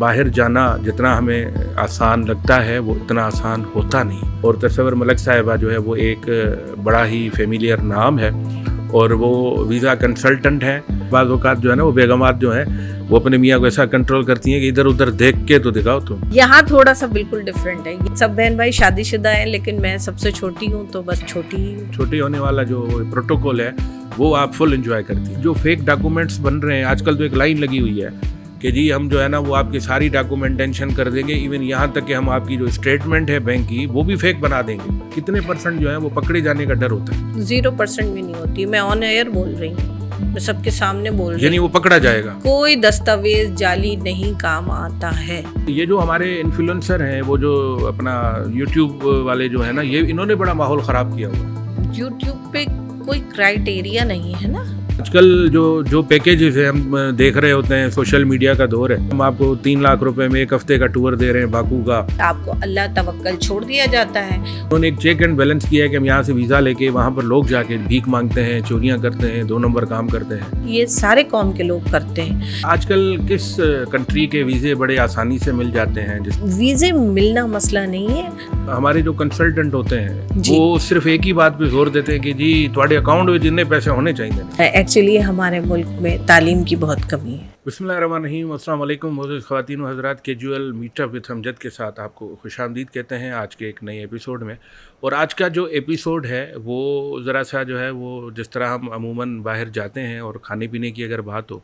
باہر جانا جتنا ہمیں آسان لگتا ہے وہ اتنا آسان ہوتا نہیں. اور تصور ملک صاحبہ جو ہے وہ ایک بڑا ہی فیملیئر نام ہے اور وہ ویزا کنسلٹنٹ ہیں. بعض اوقات جو ہے نا وہ بیگمات جو ہیں وہ اپنے میاں کو ایسا کنٹرول کرتی ہیں کہ ادھر ادھر دیکھ کے تو دکھاؤ تم. یہاں تھوڑا سا بالکل ڈفرینٹ ہے. سب بہن بھائی شادی شدہ ہیں لیکن میں سب سے چھوٹی ہوں تو بس چھوٹی ہی ہوں. چھوٹی ہونے والا جو پروٹوکول ہے وہ آپ فل انجوائے کرتی ہیں. جو فیک ڈاکومنٹس بن رہے ہیں آج کل تو ایک لائن لگی ہوئی ہے کہ جی ہم جو ہے نا وہ آپ کی ساری ڈاکومنٹیشن کر دیں گے، ایون یہاں تک کہ ہم آپ کی جو اسٹیٹمنٹ ہے بینک کی وہ بھی فیک بنا دیں گے. کتنے پرسنٹ جو ہے وہ پکڑے جانے کا ڈر ہوتا ہے؟ 0% بھی نہیں ہوتی. میں آن ایئر بول رہی ہوں، میں سب کے سامنے بول رہی ہوں. یعنی وہ پکڑا جائے گا. کوئی دستاویز جعلی نہیں کام آتا ہے. یہ جو ہمارے انفلوئنسر ہیں وہ جو اپنا یوٹیوب والے جو ہے نا یہ انہوں نے بڑا ماحول خراب کیا ہوا. یوٹیوب پہ کوئی کرائٹیریا نہیں ہے نا. آج کل جو پیکیجز ہیں ہم دیکھ رہے ہوتے ہیں، سوشل میڈیا کا دور ہے، ہم آپ کو 3 لاکھ روپے میں 1 ہفتے کا ٹور دے رہے ہیں باکو کا. آپ کو اللہ توکل چھوڑ دیا جاتا ہے. انہوں نے ایک چیک اینڈ بیلنس کیا ہے کہ ہم یہاں سے ویزا لے کے وہاں پر لوگ جا کے بھیک مانگتے ہیں، چوریاں کرتے ہیں، 2 نمبر کام کرتے ہیں. یہ سارے قوم کے لوگ کرتے ہیں. آج کل کس کنٹری کے ویزے بڑے آسانی سے مل جاتے ہیں؟ ویزے ملنا مسئلہ نہیں ہے. ہمارے جو کنسلٹنٹ ہوتے ہیں جی. وہ صرف ایک ہی بات پہ زور دیتے ہیں کہ جی تھوڑے اکاؤنٹ میں جتنے پیسے ہونے چاہیے. ایکچولی ہمارے ملک میں تعلیم کی بہت کمی ہے. بسم اللہ الرحمن الرحیم. السلام علیکم معزز خواتین و حضرات. کیجول میٹ اپ وتھ امجد کے ساتھ آپ کو خوش آمدید کہتے ہیں آج کے ایک نئے ایپیسوڈ میں. اور آج کا جو ایپیسوڈ ہے وہ ذرا سا جو ہے وہ جس طرح ہم عموماً باہر جاتے ہیں اور کھانے پینے کی اگر بات ہو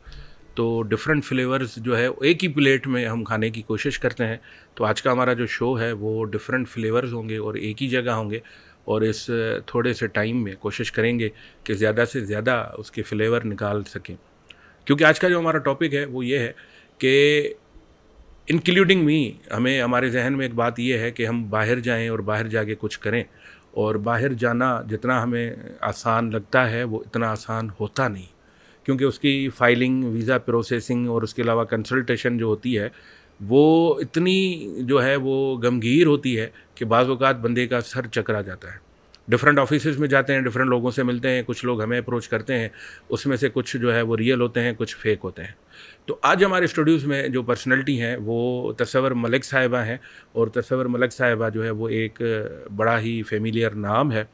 تو ڈفرینٹ فلیورز جو ہے ایک ہی پلیٹ میں ہم کھانے کی کوشش کرتے ہیں. تو آج کا ہمارا جو شو ہے وہ ڈفرینٹ فلیورز ہوں گے اور ایک ہی جگہ ہوں گے اور اس تھوڑے سے ٹائم میں کوشش کریں گے کہ زیادہ سے زیادہ اس کے فلیور نکال سکیں. کیونکہ آج کا جو ہمارا ٹاپک ہے وہ یہ ہے کہ انکلوڈنگ می ہمیں ہمارے ذہن میں ایک بات یہ ہے کہ ہم باہر جائیں اور باہر جا کے کچھ کریں. اور باہر جانا جتنا ہمیں آسان لگتا ہے وہ اتنا آسان ہوتا نہیں، کیونکہ اس کی فائلنگ، ویزا پروسیسنگ اور اس کے علاوہ کنسلٹیشن جو ہوتی ہے وہ اتنی جو ہے وہ غمگیر ہوتی ہے کہ بعض اوقات بندے کا سر چکرا جاتا ہے. ڈفرینٹ آفیسز میں جاتے ہیں، ڈفرینٹ لوگوں سے ملتے ہیں، کچھ لوگ ہمیں اپروچ کرتے ہیں، اس میں سے کچھ جو ہے وہ ریئل ہوتے ہیں، کچھ فیک ہوتے ہیں. تو آج ہمارے اسٹوڈیوز میں جو پرسنلٹی ہیں وہ تصور ملک صاحبہ ہیں. اور تصور ملک صاحبہ جو ہے وہ ایک بڑا ہی فیملیئر نام ہے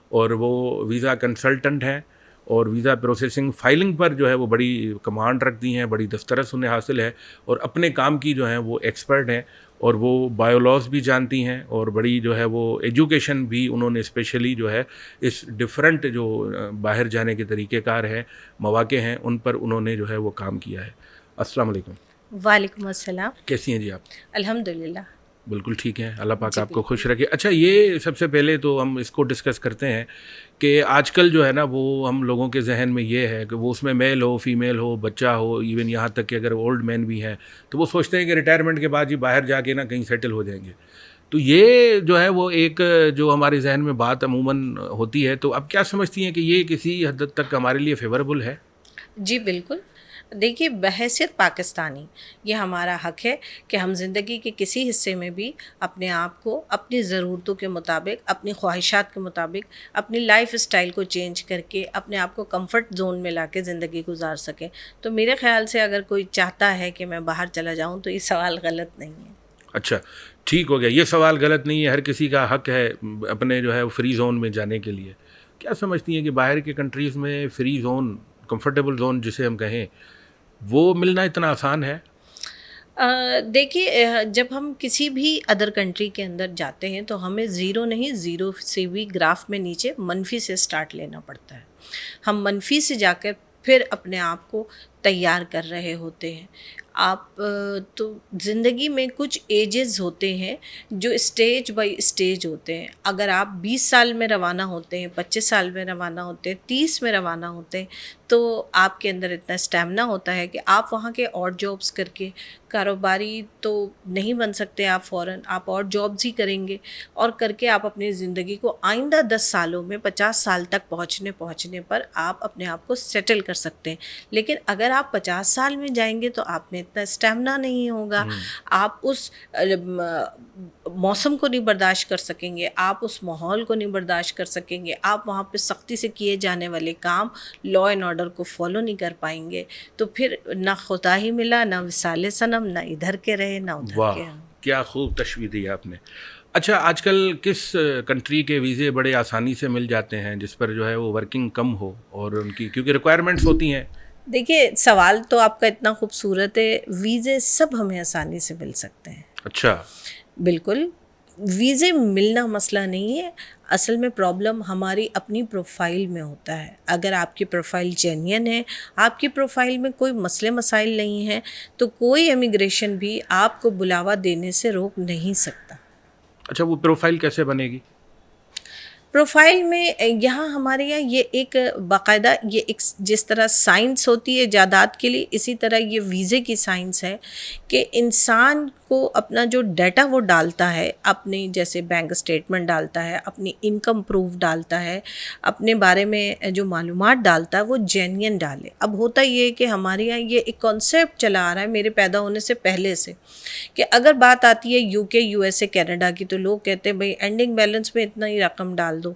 اور وہ ویزا کنسلٹنٹ ہیں اور ویزا پروسیسنگ فائلنگ پر جو ہے وہ بڑی کمانڈ رکھتی ہیں، بڑی دسترس انہیں حاصل ہے اور اپنے کام کی جو ہیں وہ ایکسپرٹ ہیں اور وہ بایو لاز بھی جانتی ہیں اور بڑی جو ہے وہ ایجوکیشن بھی انہوں نے اسپیشلی جو ہے اس ڈفرینٹ جو باہر جانے کے طریقہ کار ہیں، مواقع ہیں، ان پر انہوں نے جو ہے وہ کام کیا ہے. السلام علیکم. وعلیکم السلام. کیسی ہیں جی آپ؟ الحمدللہ بالکل ٹھیک ہیں، اللہ پاک آپ کو خوش رکھے. اچھا، یہ سب سے پہلے تو ہم اس کو ڈسکس کرتے ہیں کہ آج کل جو ہے نا وہ ہم لوگوں کے ذہن میں یہ ہے کہ وہ اس میں میل ہو، فیمیل ہو، بچہ ہو، ایون یہاں تک کہ اگر اولڈ مین بھی ہیں تو وہ سوچتے ہیں کہ ریٹائرمنٹ کے بعد ہی باہر جا کے نا کہیں سیٹل ہو جائیں گے. تو یہ جو ہے وہ ایک جو ہمارے ذہن میں بات عموماً ہوتی ہے. تو اب کیا سمجھتی ہیں کہ یہ کسی حد تک ہمارے لیے فیوریبل ہے؟ جی بالکل. دیکھیے، بحیثیت پاکستانی یہ ہمارا حق ہے کہ ہم زندگی کے کسی حصے میں بھی اپنے آپ کو اپنی ضرورتوں کے مطابق، اپنی خواہشات کے مطابق، اپنی لائف اسٹائل کو چینج کر کے اپنے آپ کو کمفرٹ زون میں لا کے زندگی گزار سکیں. تو میرے خیال سے اگر کوئی چاہتا ہے کہ میں باہر چلا جاؤں تو یہ سوال غلط نہیں ہے. اچھا ٹھیک ہو گیا، یہ سوال غلط نہیں ہے، ہر کسی کا حق ہے اپنے جو ہے فری زون میں جانے کے لیے. کیا سمجھتی ہیں کہ باہر کے کنٹریز میں فری زون، کمفرٹیبل زون جسے ہم کہیں، وہ ملنا اتنا آسان ہے؟ دیکھیے، جب ہم کسی بھی ادر کنٹری کے اندر جاتے ہیں تو ہمیں زیرو نہیں، زیرو سے بھی گراف میں نیچے منفی سے سٹارٹ لینا پڑتا ہے. ہم منفی سے جا کر پھر اپنے آپ کو تیار کر رہے ہوتے ہیں. آپ تو زندگی میں کچھ ایجز ہوتے ہیں جو اسٹیج بائی اسٹیج ہوتے ہیں. اگر آپ 20 سال میں روانہ ہوتے ہیں، 25 سال میں روانہ ہوتے ہیں، 30 میں روانہ ہوتے ہیں تو آپ کے اندر اتنا اسٹیمنا ہوتا ہے کہ آپ وہاں کے اور جابس کر کے، کاروباری تو نہیں بن سکتے آپ فوراً، آپ اور جابس ہی کریں گے اور کر کے آپ اپنی زندگی کو آئندہ 10 سالوں میں 50 سال تک پہنچنے پر آپ اپنے آپ کو سیٹل کر سکتے ہیں. لیکن اگر آپ 50 سال میں جائیں گے تو آپ میں اتنا اسٹیمنا نہیں ہوگا، آپ اس موسم کو نہیں برداشت کر سکیں گے، آپ اس ماحول کو نہیں برداشت کر سکیں گے، آپ وہاں پہ سختی سے کیے جانے والے کام، لا اینڈ آرڈر آرڈر کو فالو نہیں کر پائیں گے تو پھر نہ خدا ہی ملا، نہ وصال صنم، نہ ادھر کے رہے نہ ادھر واہ کے. کیا خوب تشبیہ دی آپ نے. اچھا آج کل کس کنٹری کے ویزے بڑے آسانی سے مل جاتے ہیں جس پر جو ہے وہ ورکنگ کم ہو اور ان کی کیونکہ ریکوائرمنٹس ہوتی ہیں؟ دیکھیے سوال تو آپ کا اتنا خوبصورت ہے. ویزے سب ہمیں آسانی سے مل سکتے ہیں. اچھا. بالکل ویزے ملنا مسئلہ نہیں ہے. اصل میں پرابلم ہماری اپنی پروفائل میں ہوتا ہے. اگر آپ کی پروفائل جینین ہے، آپ کی پروفائل میں کوئی مسئلے مسائل نہیں ہیں، تو کوئی امیگریشن بھی آپ کو بلاوا دینے سے روک نہیں سکتا. اچھا وہ پروفائل کیسے بنے گی؟ پروفائل میں یہاں ہمارے یہاں یہ ایک باقاعدہ یہ ایک جس طرح سائنس ہوتی ہے جائیداد کے لیے، اسی طرح یہ ویزے کی سائنس ہے کہ انسان کو اپنا جو ڈیٹا وہ ڈالتا ہے، اپنی جیسے بینک اسٹیٹمنٹ ڈالتا ہے، اپنی انکم پروف ڈالتا ہے، اپنے بارے میں جو معلومات ڈالتا ہے وہ جینین ڈالے. اب ہوتا یہ ہے کہ ہمارے یہاں یہ ایک کانسیپٹ چلا آ رہا ہے میرے پیدا ہونے سے پہلے سے کہ اگر بات آتی ہے یو کے، یو ایس اے، کینیڈا کی، تو لوگ کہتے ہیں بھائی اینڈنگ بیلنس میں اتنا ہی رقم ڈال دو.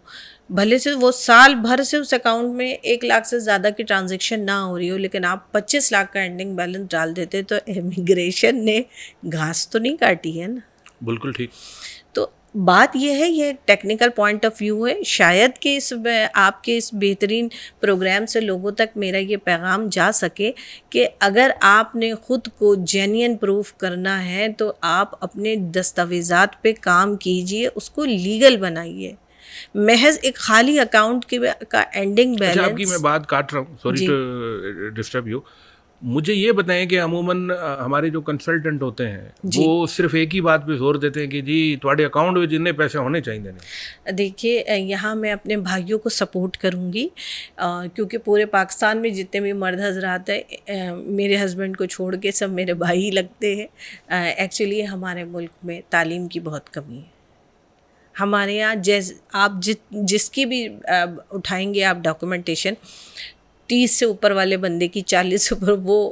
بھلے سے وہ سال بھر سے اس اکاؤنٹ میں 1 لاکھ سے زیادہ کی ٹرانزیکشن نہ ہو رہی ہو، لیکن آپ 25 لاکھ کا اینڈنگ بیلنس ڈال دیتے تو امیگریشن نے گھاس تو نہیں کاٹی ہے نا. بالکل ٹھیک. تو بات یہ ہے، یہ ٹیکنیکل پوائنٹ آف ویو ہے. شاید کہ آپ کے اس بہترین پروگرام سے لوگوں تک میرا یہ پیغام جا سکے کہ اگر آپ نے خود کو جینین پروف کرنا ہے تو آپ اپنے دستاویزات پہ کام کیجئے، اس کو لیگل بنائیے. محض ایک خالی اکاؤنٹ کا اینڈنگ بیلنس. اچھا آپ کی میں بات کاٹ رہا ہوں، سوری ٹو ڈسٹرب یو. مجھے یہ بتائیں کہ عموماً ہمارے جو کنسلٹنٹ ہوتے ہیں وہ صرف ایک ہی بات پہ زور دیتے ہیں کہ جی تھوڑے اکاؤنٹ میں جتنے پیسے ہونے چاہیے. دیکھیے یہاں میں اپنے بھائیوں کو سپورٹ کروں گی کیونکہ پورے پاکستان میں جتنے بھی مرد حضرات ہیں، میرے ہسبینڈ کو چھوڑ کے سب میرے بھائی لگتے ہیں. ایکچولی ہمارے ملک میں تعلیم کی بہت کمی ہے. ہمارے یہاں آپ جس کی بھی اٹھائیں گے آپ ڈاکومنٹیشن، 30 سے اوپر والے بندے کی، 40 سے اوپر، وہ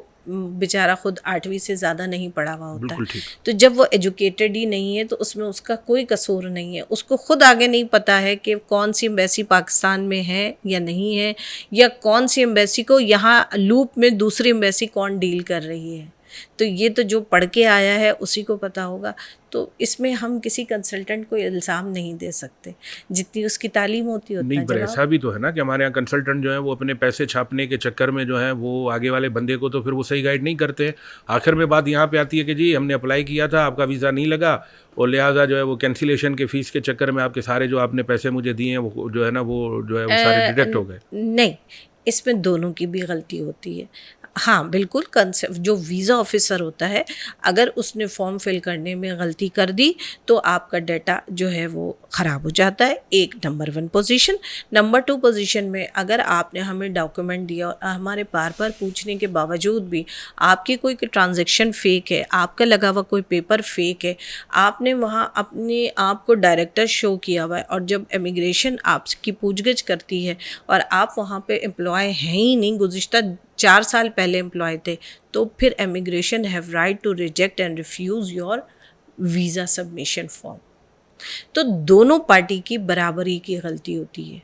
بیچارہ خود 8ویں سے زیادہ نہیں پڑھا ہوا ہوتا ہے. تو جب وہ ایجوکیٹڈ ہی نہیں ہے تو اس میں اس کا کوئی قصور نہیں ہے. اس کو خود آگے نہیں پتہ ہے کہ کون سی ایمبیسی پاکستان میں ہے یا نہیں ہے، یا کون سی ایمبیسی کو یہاں لوپ میں دوسری ایمبیسی کون ڈیل کر رہی ہے. تو یہ تو جو پڑھ کے آیا ہے اسی کو پتہ ہوگا. تو اس میں ہم کسی کنسلٹنٹ کو الزام نہیں دے سکتے. جتنی اس کی تعلیم ہوتی ہے نہیں، پر ایسا بھی تو ہے نا کہ ہمارے یہاں کنسلٹنٹ جو ہیں وہ اپنے پیسے چھاپنے کے چکر میں جو ہے وہ آگے والے بندے کو تو پھر وہ صحیح گائیڈ نہیں کرتے. آخر میں بات یہاں پہ آتی ہے کہ جی ہم نے اپلائی کیا تھا، آپ کا ویزا نہیں لگا، اور لہٰذا جو ہے وہ کینسلیشن کے فیس کے چکر میں آپ کے سارے جو آپ نے پیسے مجھے دیے ہیں وہ جو ہے نا وہ جو ہے وہ سارے ڈیڈکٹ ہو گئے. نہیں، اس میں دونوں کی بھی غلطی ہوتی ہے. ہاں بالکل، جو ویزا آفیسر ہوتا ہے اگر اس نے فارم فل کرنے میں غلطی کر دی تو آپ کا ڈیٹا جو ہے وہ خراب ہو جاتا ہے. ایک نمبر 1 پوزیشن. نمبر 2 پوزیشن میں اگر آپ نے ہمیں ڈاکومنٹ دیا اور ہمارے بار بار پوچھنے کے باوجود بھی آپ کی کوئی ٹرانزیکشن فیک ہے، آپ کا لگا ہوا کوئی پیپر فیک ہے، آپ نے وہاں اپنے آپ کو ڈائریکٹر شو کیا ہوا ہے، اور جب امیگریشن آپ کی پوچھ گچھ کرتی ہے اور آپ وہاں پہ امپلائی ہیں ہی نہیں، گزشتہ 4 سال پہلے امپلائی تھے، تو پھر immigration have right to reject and refuse your visa submission form. تو دونوں پارٹی کی برابری کی غلطی ہوتی ہے.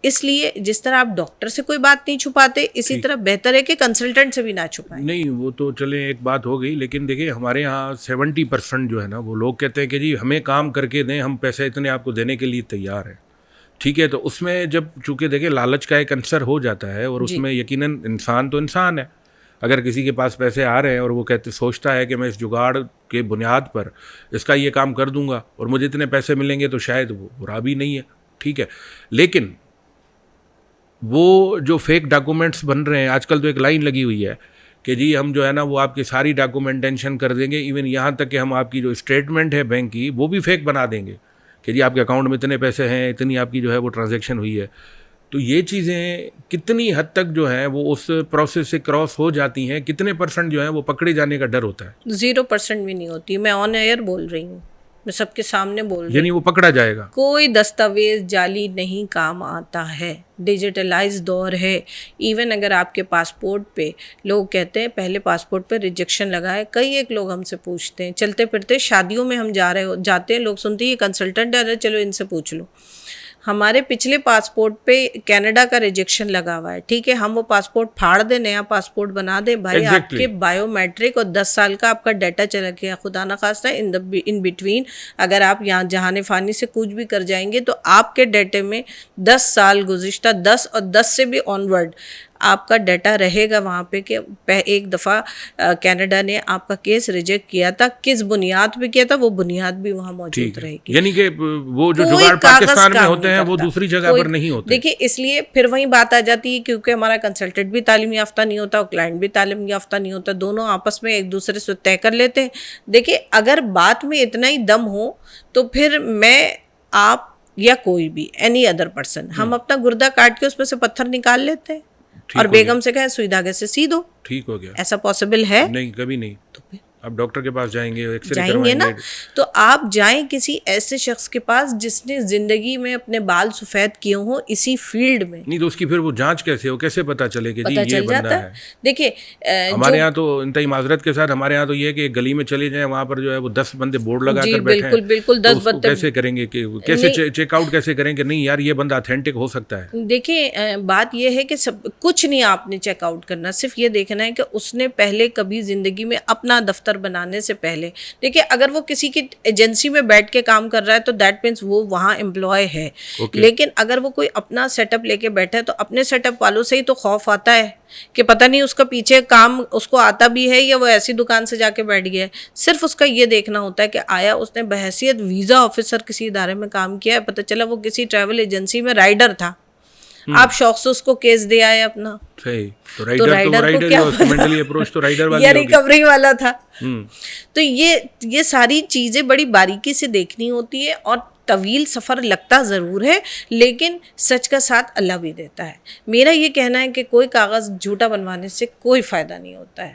اس لیے جس طرح آپ ڈاکٹر سے کوئی بات نہیں چھپاتے، اسی طرح بہتر ہے کہ کنسلٹنٹ سے بھی نہ چھپائیں. نہیں وہ تو چلیں ایک بات ہو گئی، لیکن دیکھیں ہمارے یہاں 70% جو ہے نا وہ لوگ کہتے ہیں کہ جی ہمیں کام کر کے دیں، ہم پیسے اتنے آپ کو دینے کے لیے تیار ہیں. ٹھیک ہے، تو اس میں جب چونکہ دیکھیں لالچ کا ایک عنصر ہو جاتا ہے، اور اس میں یقیناً انسان تو انسان ہے. اگر کسی کے پاس پیسے آ رہے ہیں اور وہ سوچتا ہے کہ میں اس جگاڑ کے بنیاد پر اس کا یہ کام کر دوں گا اور مجھے اتنے پیسے ملیں گے، تو شاید وہ برا بھی نہیں ہے. ٹھیک ہے، لیکن وہ جو فیک ڈاکومنٹس بن رہے ہیں آج کل، تو ایک لائن لگی ہوئی ہے کہ جی ہم جو ہے نا وہ آپ کی ساری ڈاکومنٹیشن کر دیں گے، ایون یہاں تک کہ ہم آپ کی جو اسٹیٹمنٹ ہے بینک کی وہ بھی فیک بنا دیں گے کہ جی آپ کے اکاؤنٹ میں اتنے پیسے ہیں، اتنی آپ کی جو ہے وہ ٹرانزیکشن ہوئی ہے. تو یہ چیزیں کتنی حد تک جو ہیں وہ اس پروسیس سے کراس ہو جاتی ہیں؟ کتنے % جو ہیں وہ پکڑے جانے کا ڈر ہوتا ہے؟ 0% بھی نہیں ہوتی. میں آن ایئر بول رہی ہوں، میں سب کے سامنے بول رہی ہوں. یعنی وہ پکڑا جائے گا. کوئی دستاویز جعلی نہیں کام آتا ہے. ڈیجیٹلائز دور ہے. ایون اگر آپ کے پاسپورٹ پہ لوگ کہتے ہیں پہلے پاسپورٹ پہ ریجیکشن لگا ہے، کئی ایک لوگ ہم سے پوچھتے ہیں چلتے پھرتے، شادیوں میں ہم جاتے ہیں، لوگ سنتے ہیں یہ کنسلٹنٹ ہے، چلو ان سے پوچھ لو. ہمارے پچھلے پاسپورٹ پہ کینیڈا کا ریجیکشن لگا ہوا ہے, ٹھیک ہے, ہم وہ پاسپورٹ پھاڑ دیں, نیا پاسپورٹ بنا دیں, بھائی آپ کے بایو میٹرک اور 10 سال کا آپ کا ڈیٹا چلا گیا, خدا نخواستہ ان بٹوین اگر آپ یہاں جہان فانی سے کچھ بھی کر جائیں گے تو آپ کے ڈیٹے میں 10 سال گزشتہ 10 اور 10 سے بھی آن ورڈ آپ کا ڈیٹا رہے گا وہاں پہ کہ ایک دفعہ کینیڈا نے آپ کا کیس ریجیکٹ کیا تھا, کس بنیاد پہ کیا تھا, وہ بنیاد بھی وہاں موجود رہے گی. یعنی کہ وہ جو جگاڑ پاکستان میں ہوتے ہیں وہ دوسری جگہ پر نہیں ہوتے. دیکھیے اس لیے پھر وہیں بات آ جاتی ہے, کیونکہ ہمارا کنسلٹنٹ بھی تعلیم یافتہ نہیں ہوتا اور کلائنٹ بھی تعلیم یافتہ نہیں ہوتا, دونوں آپس میں ایک دوسرے سے طے کر لیتے ہیں. دیکھیے اگر بات میں اتنا ہی دم ہو تو پھر میں, آپ یا کوئی بھی اینی ادر پرسن, ہم اپنا گردہ کاٹ کے اس میں سے پتھر نکال لیتے ہیں اور بیگم سے کہیں سوئی دھاگے سے سی دو, ٹھیک ہو گیا. ایسا پاسبل ہے؟ نہیں, کبھی نہیں. تو پھر آپ ڈاکٹر کے پاس جائیں گے, جائیں گے نا, تو آپ جائیں کسی ایسے شخص کے پاس جس نے زندگی میں اپنے بال سفید کیے ہوں اسی فیلڈ میں. نہیں تو اس کی پھر وہ جانچ کیسے ہو, کیسے پتا چلے کہ جی یہ بندہ ہے؟ دیکھیے ہمارے یہاں تو انتہائی معذرت کے ساتھ ہمارے یہاں تو یہ ہے کہ گلی میں چلے جائیں, وہاں پر جو ہے وہ 10 بندے بورڈ لگا کر بیٹھے ہیں, بالکل 10 بندے کیسے کریں گے کہ کیسے چیک آؤٹ کیسے کریں کہ نہیں یار یہ بندہ اتھینٹک ہو سکتا ہے؟ دیکھیں بات یہ ہے کہ سب کچھ نہیں آپ نے چیک آؤٹ کرنا, صرف یہ دیکھنا ہے کہ اس نے پہلے کبھی زندگی میں اپنا دفتر بنانے سے پہلے, دیکھیے اگر وہ کسی کی ایجنسی میں بیٹھ کے کام کر رہا ہے تو دیٹ مینس وہ وہاں امپلائے ہے, لیکن اگر وہ کوئی اپنا سیٹ اپ لے کے بیٹھا ہے تو اپنے سیٹ اپ والوں سے ہی تو خوف آتا ہے کہ پتہ نہیں اس کا پیچھے کام اس کو آتا بھی ہے یا وہ ایسی دکان سے جا کے بیٹھ گیا ہے. صرف اس کا یہ دیکھنا ہوتا ہے کہ آیا اس نے بحیثیت ویزا آفیسر کسی ادارے میں کام کیا ہے, پتہ چلا وہ کسی ٹریول ایجنسی میں رائڈر تھا, آپ شوق سے اس کو کیس دے آئے اپنا, تو رائڈر کو کیا مینٹلی اپروچ تو رائڈر والی یا ریکوری والا تھا. تو یہ ساری چیزیں بڑی باریکی سے دیکھنی ہوتی ہے, اور طویل سفر لگتا ضرور ہے لیکن سچ کا ساتھ اللہ بھی دیتا ہے. میرا یہ کہنا ہے کہ کوئی کاغذ جھوٹا بنوانے سے کوئی فائدہ نہیں ہوتا ہے,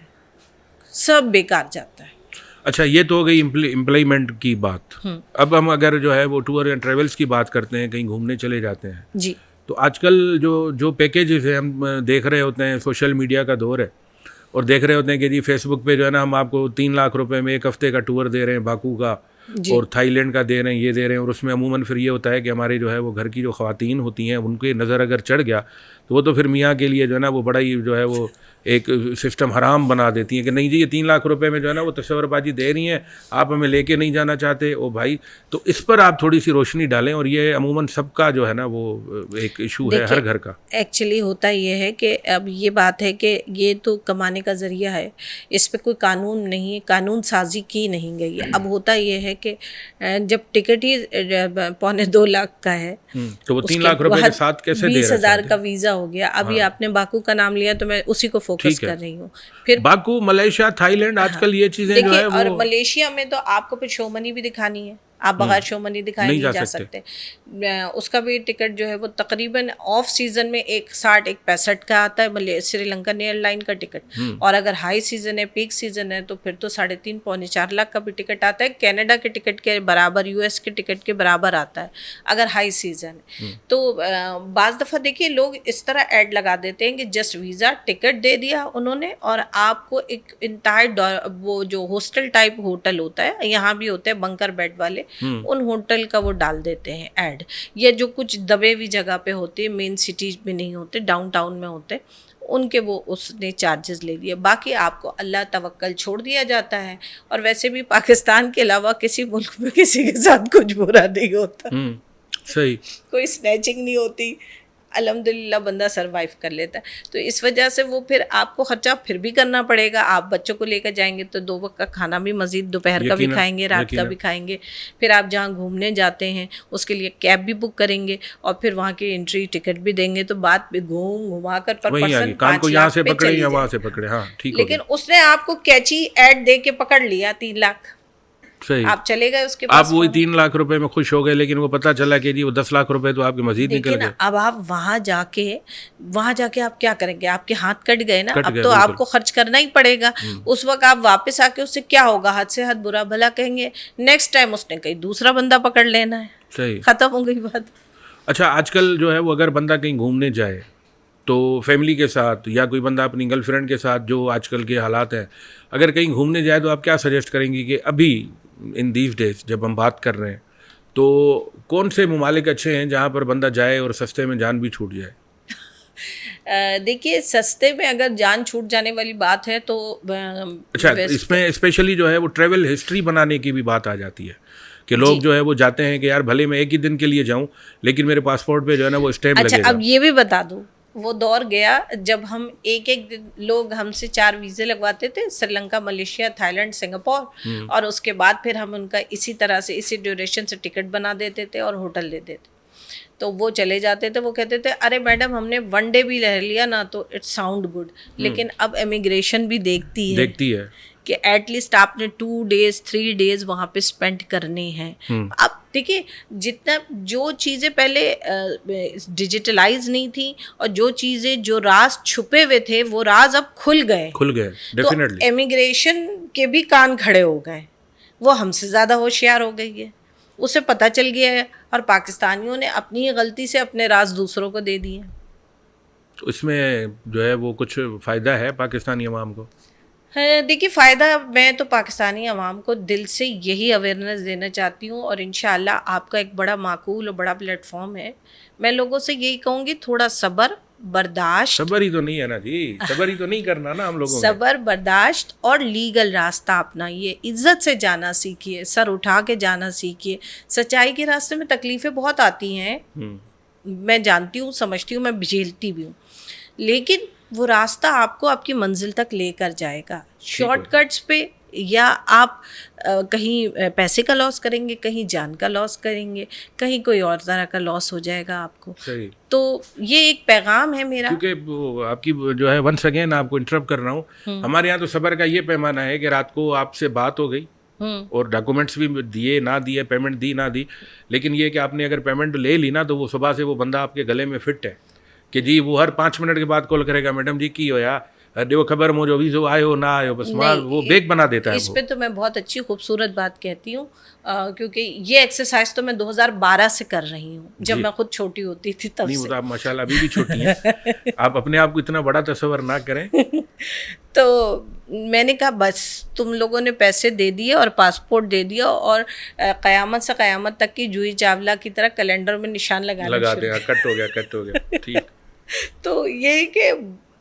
سب بیکار جاتا ہے. اچھا یہ تو ہو گئی امپلائمنٹ کی بات. اب ہم اگر جو ہے وہ ٹور اینڈ ٹریولس کی بات کرتے ہیں, کہیں گھومنے چلے جاتے ہیں, جی, تو آج کل جو پیکیجز ہیں ہم دیکھ رہے ہوتے ہیں, سوشل میڈیا کا دور ہے, اور دیکھ رہے ہوتے ہیں کہ جی فیس بک پہ جو ہے نا ہم آپ کو 3 لاکھ روپے میں 1 ہفتے کا ٹور دے رہے ہیں باکو کا, اور تھائی لینڈ کا دے رہے ہیں, یہ دے رہے ہیں, اور اس میں عموماً پھر یہ ہوتا ہے کہ ہمارے جو ہے وہ گھر کی جو خواتین ہوتی ہیں ان کے نظر اگر چڑھ گیا تو وہ تو پھر میاں کے لیے جو ہے نا وہ بڑا ہی جو ہے وہ ایک سسٹم حرام بنا دیتی ہیں کہ نہیں جی یہ 3 لاکھ روپے میں جو ہے نا وہ تصور بازی دے رہی ہیں, آپ ہمیں لے کے نہیں جانا چاہتے. او بھائی, تو اس پر آپ تھوڑی سی روشنی ڈالیں, اور یہ عموماً سب کا جو ہے نا وہ ایک ایشو ہے ہر گھر کا. ایکچولی ہوتا یہ ہے کہ اب یہ بات ہے کہ یہ تو کمانے کا ذریعہ ہے, اس پہ کوئی قانون نہیں ہے, قانون سازی کی نہیں گئی ہے. اب ہوتا یہ ہے کہ جب ٹکٹ ہی 2.25 لاکھ کا ہے تو وہ 3 لاکھ روپے کے ساتھ کیسے دے رہے ہیں؟ 20,000 کا ویزا ہو گیا. ابھی آپ نے باکو کا نام لیا تو میں اسی کو فوکس کر رہی ہوں. پھر باکو, ملیشیا, تھائی لینڈ, آج کل یہ چیزیں جو ہے, اور ملیشیا میں تو آپ کو پھر شو منی بھی دکھانی ہے, آپ بغیر شو منی دکھائے نہیں جا سکتے. اس کا بھی ٹکٹ جو ہے وہ تقریباً آف سیزن میں 1.60-1.65 کا آتا ہے سری لنکن ایئر لائن کا ٹکٹ, اور اگر ہائی سیزن ہے, پیک سیزن ہے, تو پھر تو 3.5-4 لاکھ کا بھی ٹکٹ آتا ہے. کینیڈا کے ٹکٹ کے برابر, یو ایس کے ٹکٹ کے برابر آتا ہے اگر ہائی سیزن ہے. تو بعض دفعہ دیکھیے لوگ اس طرح ایڈ لگا دیتے ہیں کہ جسٹ ویزا, ٹکٹ دے دیا انہوں نے, اور آپ کو ایک انتہائی وہ جو ہاسٹل ٹائپ ہوٹل ہوتا ہے, یہاں بھی ہوتے ہیں بنکر بیڈ والے, ان ہوٹل کا وہ ڈال دیتے ہیں ایڈ, یا جو کچھ دبے ہوئی جگہ پہ ہوتے ہیں, مین سٹیز میں نہیں ہوتے, ڈاؤن ٹاؤن میں ہوتے, ان کے وہ اس نے چارجز لے لیے. باقی آپ کو اللہ توکل چھوڑ دیا جاتا ہے. اور ویسے بھی پاکستان کے علاوہ کسی ملک میں کسی کے ساتھ کچھ برا نہیں ہوتا, صحیح, کوئی اسنیچنگ نہیں ہوتی, الحمدللہ بندہ سروائیو کر لیتا ہے. تو اس وجہ سے وہ پھر آپ کو خرچہ پھر بھی کرنا پڑے گا. آپ بچوں کو لے کر جائیں گے تو 2 وقت کا کھانا بھی مزید دوپہر کا بھی کھائیں گے, رات کا بھی کھائیں گے. پھر آپ جہاں گھومنے جاتے ہیں اس کے لیے کیب بھی بک کریں گے, اور پھر وہاں کی انٹری ٹکٹ بھی دیں گے. تو بات گھما کر پر پرسن 5 لاکھ پہ چلی جائے. لیکن اس نے آپ کو کیچی ایڈ دے کے پکڑ لیا 3 لاکھ, آپ چلے گئے اس کے پاس, آپ وہی 3 لاکھ روپے میں خوش ہو گئے, لیکن وہ پتہ چلا کہ جی وہ 10 لاکھ روپے تو آپ کے مزید نکل گئے. اب آپ وہاں جا کے آپ کیا کریں گے؟ آپ کے ہاتھ کٹ گئے نا, اب تو آپ کو خرچ کرنا ہی پڑے گا. اس وقت آپ واپس آ کے اس سے کیا ہوگا, حد سے حد برا بھلا کہیں گے. نیکسٹ ٹائم اس نے کہیں دوسرا بندہ پکڑ لینا ہے, صحیح, ختم ہو گئی بات. اچھا آج کل جو ہے وہ اگر بندہ کہیں گھومنے جائے تو فیملی کے ساتھ, یا کوئی بندہ اپنی گرل فرینڈ کے ساتھ, جو آج کل کے حالات ہیں, اگر کہیں گھومنے جائے تو آپ کیا سجیسٹ کریں گی کہ ابھی ان دیز ڈیز جب ہم بات کر رہے ہیں تو کون سے ممالک اچھے ہیں جہاں پر بندہ جائے اور سستے میں جان بھی چھوٹ جائے؟ دیکھیے سستے میں اگر جان چھوٹ جانے والی بات ہے تو اچھا، اس میں اسپیشلی جو ہے وہ ٹریول ہسٹری بنانے کی بھی بات آ جاتی ہے کہ لوگ جو ہے وہ جاتے ہیں کہ یار بھلے میں ایک ہی دن کے لیے جاؤں لیکن میرے پاسپورٹ پہ جو ہے نا وہ اسٹیمپ لگے گا. اچھا اب یہ بھی بتا دوں، وہ دور گیا جب ہم ایک دن لوگ ہم سے 4 ویزے لگواتے تھے، Sri Lanka, Malaysia, Thailand, Singapore, اور اس کے بعد پھر ہم ان کا اسی طرح سے اسی ڈیوریشن سے ٹکٹ بنا دیتے تھے اور ہوٹل دے دیتے. تو وہ چلے جاتے تھے، وہ کہتے تھے ارے میڈم ہم نے 1 ڈے بھی رہ لیا نا تو اٹ ساؤنڈ گڈ. لیکن اب امیگریشن بھی دیکھتی ہے کہ ایٹ لیسٹ آپ نے 2 ڈیز 3 ڈیز وہاں پہ اسپینڈ کرنے ہیں. اب دیکھیے جتنا جو چیزیں پہلے ڈیجیٹلائز نہیں تھیں اور جو چیزیں جو راز چھپے ہوئے تھے وہ راز اب کھل گئے تو امیگریشن کے بھی کان کھڑے ہو گئے. وہ ہم سے زیادہ ہوشیار ہو گئی ہے، اسے پتہ چل گیا ہے، اور پاکستانیوں نے اپنی غلطی سے اپنے راز دوسروں کو دے دیے. تو اس میں جو ہے وہ کچھ فائدہ ہے پاکستانی عوام کو؟ دیکھیے فائدہ میں تو پاکستانی عوام کو دل سے یہی اویئرنیس دینا چاہتی ہوں، اور انشاءاللہ آپ کا ایک بڑا معقول اور بڑا پلیٹ فارم ہے. میں لوگوں سے یہی کہوں گی تھوڑا صبر برداشت. صبر ہی تو نہیں ہے نا جی، صبر ہی تو نہیں کرنا نا ہم لوگوں. صبر برداشت اور لیگل راستہ اپنائیے، عزت سے جانا سیکھیے، سر اٹھا کے جانا سیکھیے. سچائی کے راستے میں تکلیفیں بہت آتی ہیں، میں جانتی ہوں، سمجھتی ہوں، میں جھیلتی بھی ہوں، لیکن وہ راستہ آپ کو آپ کی منزل تک لے کر جائے گا. شارٹ کٹس پہ یا آپ کہیں پیسے کا لاس کریں گے، کہیں جان کا لاس کریں گے، کہیں کوئی اور طرح کا لاس ہو جائے گا آپ کو. صحیح. تو یہ ایک پیغام ہے میرا. کیونکہ آپ کی جو ہے ونس اگین آپ کو انٹرپٹ کر رہا ہوں، ہمارے یہاں تو صبر کا یہ پیمانہ ہے کہ رات کو آپ سے بات ہو گئی اور ڈاکومنٹس بھی دیے نہ دیے، پیمنٹ دی نہ دی، لیکن یہ کہ آپ نے اگر پیمنٹ لے لی نا تو وہ صبح سے وہ بندہ آپ کے گلے میں فٹ ہے کہ جی وہ ہر 5 منٹ کے بعد کال کرے گا، میڈم جی کی ہو یا دیو خبر مجھے ویزو آئے ہو نہ آئے ہو، بس وہ بیک بنا دیتا ہے. اس پہ تو میں بہت اچھی خوبصورت بات کہتی ہوں، کیونکہ یہ ایکسرسائز تو میں 2012 سے کر رہی ہوں، جب میں خود چھوٹی ہوتی تھی تب سے. آپ ماشاء اللہ ابھی بھی چھوٹی ہیں، آپ اپنے آپ کو اتنا بڑا تصور نہ کریں. تو میں نے کہا بس تم لوگوں نے پیسے دے دیے اور پاسپورٹ دے دیا اور قیامت سے قیامت تک کی جوہی چاولہ کی طرح کیلنڈر میں نشان لگا دیں، کٹ ہو گیا. ٹھیک. تو یہ کہ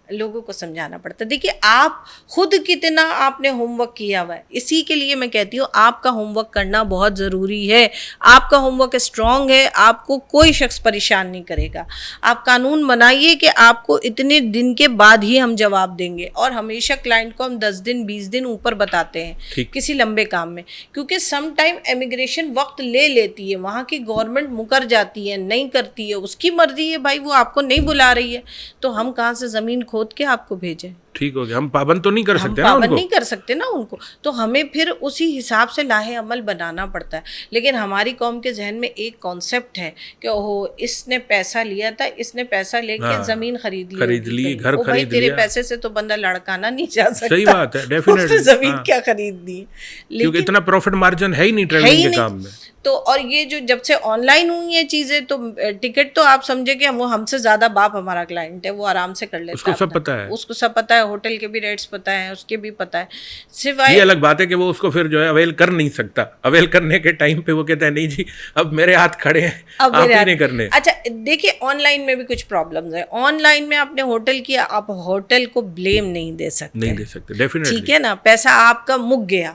لوگوں کو سمجھانا پڑتا ہے. دیکھیے آپ خود کتنا آپ نے ہوم ورک کیا ہوا ہے، اسی کے لیے میں کہتی ہوں آپ کا ہوم ورک کرنا بہت ضروری ہے. آپ کا ہوم ورک اسٹرانگ ہے، آپ کو کوئی شخص پریشان نہیں کرے گا. آپ قانون بنائیے کہ آپ کو اتنے دن کے بعد ہی ہم جواب دیں گے، اور ہمیشہ کلائنٹ کو ہم 10 دن 20 دن اوپر بتاتے ہیں کسی لمبے کام میں، کیونکہ سم ٹائم امیگریشن وقت لے لیتی ہے، وہاں کی گورنمنٹ مکر جاتی ہے، نہیں کرتی ہے، اس کی مرضی ہے بھائی، وہ آپ کو نہیں بلا رہی ہے تو ہم کہاں سے زمین کھود کے آپ کو بھیجیں. ٹھیک ہو گیا، ہم پابند تو نہیں کر سکتے، پابند نہیں کر سکتے نا ان کو، تو ہمیں پھر اسی حساب سے لاہ عمل بنانا پڑتا ہے. لیکن ہماری قوم کے ذہن میں ایک کانسیپٹ ہے کہ اوہ اس نے پیسہ لیا تھا، اس نے پیسہ لے کے زمین خرید لی، گھر خرید بھائی تیرے پیسے سے تو بندہ لڑکانا نہیں جا سکتا. صحیح بات ہے، ڈیفینیٹلی زمین کیا خریدنی، کیونکہ اتنا پروفٹ مارجن ہے ہی نہیں ٹریولنگ کے کام میں. تو اور یہ جو جب سے آن لائن ہوئی ہیں چیزیں، تو ٹکٹ تو آپ سمجھے کہ وہ ہم سے زیادہ باپ ہمارا کلائنٹ ہے، وہ آرام سے کر لیتا ہے، اس کو سب پتہ ہے، ہوٹل کے بھی ریٹس پتہ ہیں، اس کے بھی پتہ ہے. سوائے یہ الگ بات ہے کہ وہ اس کو پھر جو ہے اویل کر نہیں سکتا، اویل کرنے کے ٹائم پہ وہ کہتا ہے نہیں جی اب میرے ہاتھ کھڑے ہیں، آپ ہی نہیں کرنے. اچھا دیکھیے آن لائن میں بھی کچھ پرابلمز ہیں. آن لائن میں آپ نے ہوٹل کیا، آپ ہوٹل کو بلیم نہیں دے سکتے، ڈیفینیٹلی، ٹھیک ہے نا، پیسہ آپ کا مک گیا.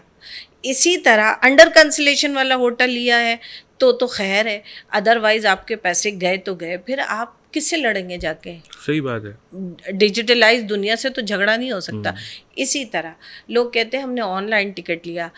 اسی طرح انڈر کنسلیشن والا ہوٹل لیا ہے تو خیر ہے، ادروائز آپ کے پیسے گئے تو گئے، پھر آپ کس سے لڑیں گے جا کے؟ صحیح بات ہے، ڈیجیٹلائز دنیا سے تو جھگڑا نہیں ہو سکتا. اسی طرح لوگ کہتے ہیں ہم نے آن لائن ٹکٹ لیا،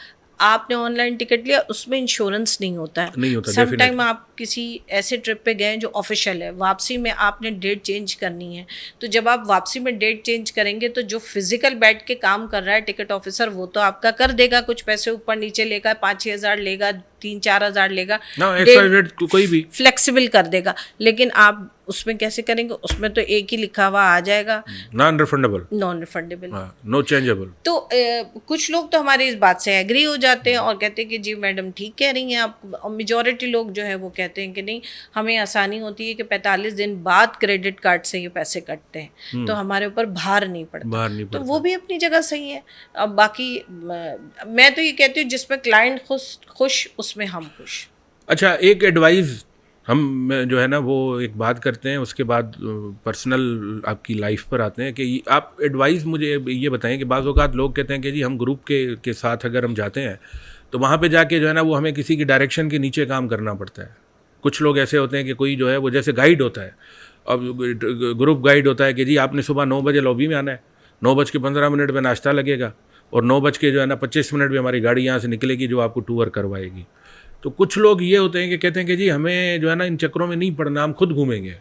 آپ نے آن لائن ٹکٹ لیا، اس میں انشورنس نہیں ہوتا ہے. سم ٹائم آپ کسی ایسے ٹرپ پہ گئے جو آفیشیل ہے، واپسی میں آپ نے ڈیٹ چینج کرنی ہے، تو جب آپ واپسی میں ڈیٹ چینج کریں گے تو جو فزیکل بیٹھ کے کام کر رہا ہے ٹکٹ آفیسر، وہ تو آپ کا کر دے گا، کچھ پیسے اوپر نیچے لے گا، 5-6 ہزار لے گا، 3-4 ہزار لے گا، کوئی بھی فلیکسیبل کر دے گا. لیکن آپ اس میں کیسے کریں گے؟ اس میں تو ایک ہی لکھا ہوا آ جائے گا، نان ریفنڈیبل، نو چینجیبل. تو کچھ لوگ تو ہماری اس بات سے ایگری ہو جاتے ہیں اور کہتے ہیں کہ جی میڈم ٹھیک کہہ رہی ہیں آپ. میجورٹی لوگ جو ہے وہ کہتے ہیں کہ نہیں، ہمیں آسانی ہوتی ہے کہ 45 دن بعد کریڈٹ کارڈ سے یہ پیسے کٹتے ہیں، تو ہمارے اوپر بھار نہیں پڑتا. تو وہ بھی اپنی جگہ صحیح ہے. اب باقی میں تو یہ کہتی ہوں جس میں کلائنٹ خوش اس میں ہم خوش. اچھا، ایک ایڈوائز ہم جو ہے نا وہ ایک بات کرتے ہیں، اس کے بعد پرسنل آپ کی لائف پر آتے ہیں کہ آپ ایڈوائز مجھے یہ بتائیں کہ بعض اوقات لوگ کہتے ہیں کہ جی ہم گروپ کے ساتھ اگر ہم جاتے ہیں تو وہاں پہ جا کے جو ہے نا وہ ہمیں کسی کی ڈائریکشن کے نیچے کام کرنا پڑتا ہے. کچھ لوگ ایسے ہوتے ہیں کہ کوئی جو ہے وہ جیسے گائیڈ ہوتا ہے، اب گروپ گائیڈ ہوتا ہے کہ جی آپ نے صبح 9 بجے لابی میں آنا ہے، 9:15 پہ ناشتہ لگے گا اور 9:25 پہ ہماری گاڑی یہاں سے نکلے گی جو آپ کو ٹور کروائے گی. تو کچھ لوگ یہ ہوتے ہیں کہ کہتے ہیں کہ جی ہمیں جو ہے نا ان چکروں میں نہیں پڑنا، ہم خود گھومیں گے.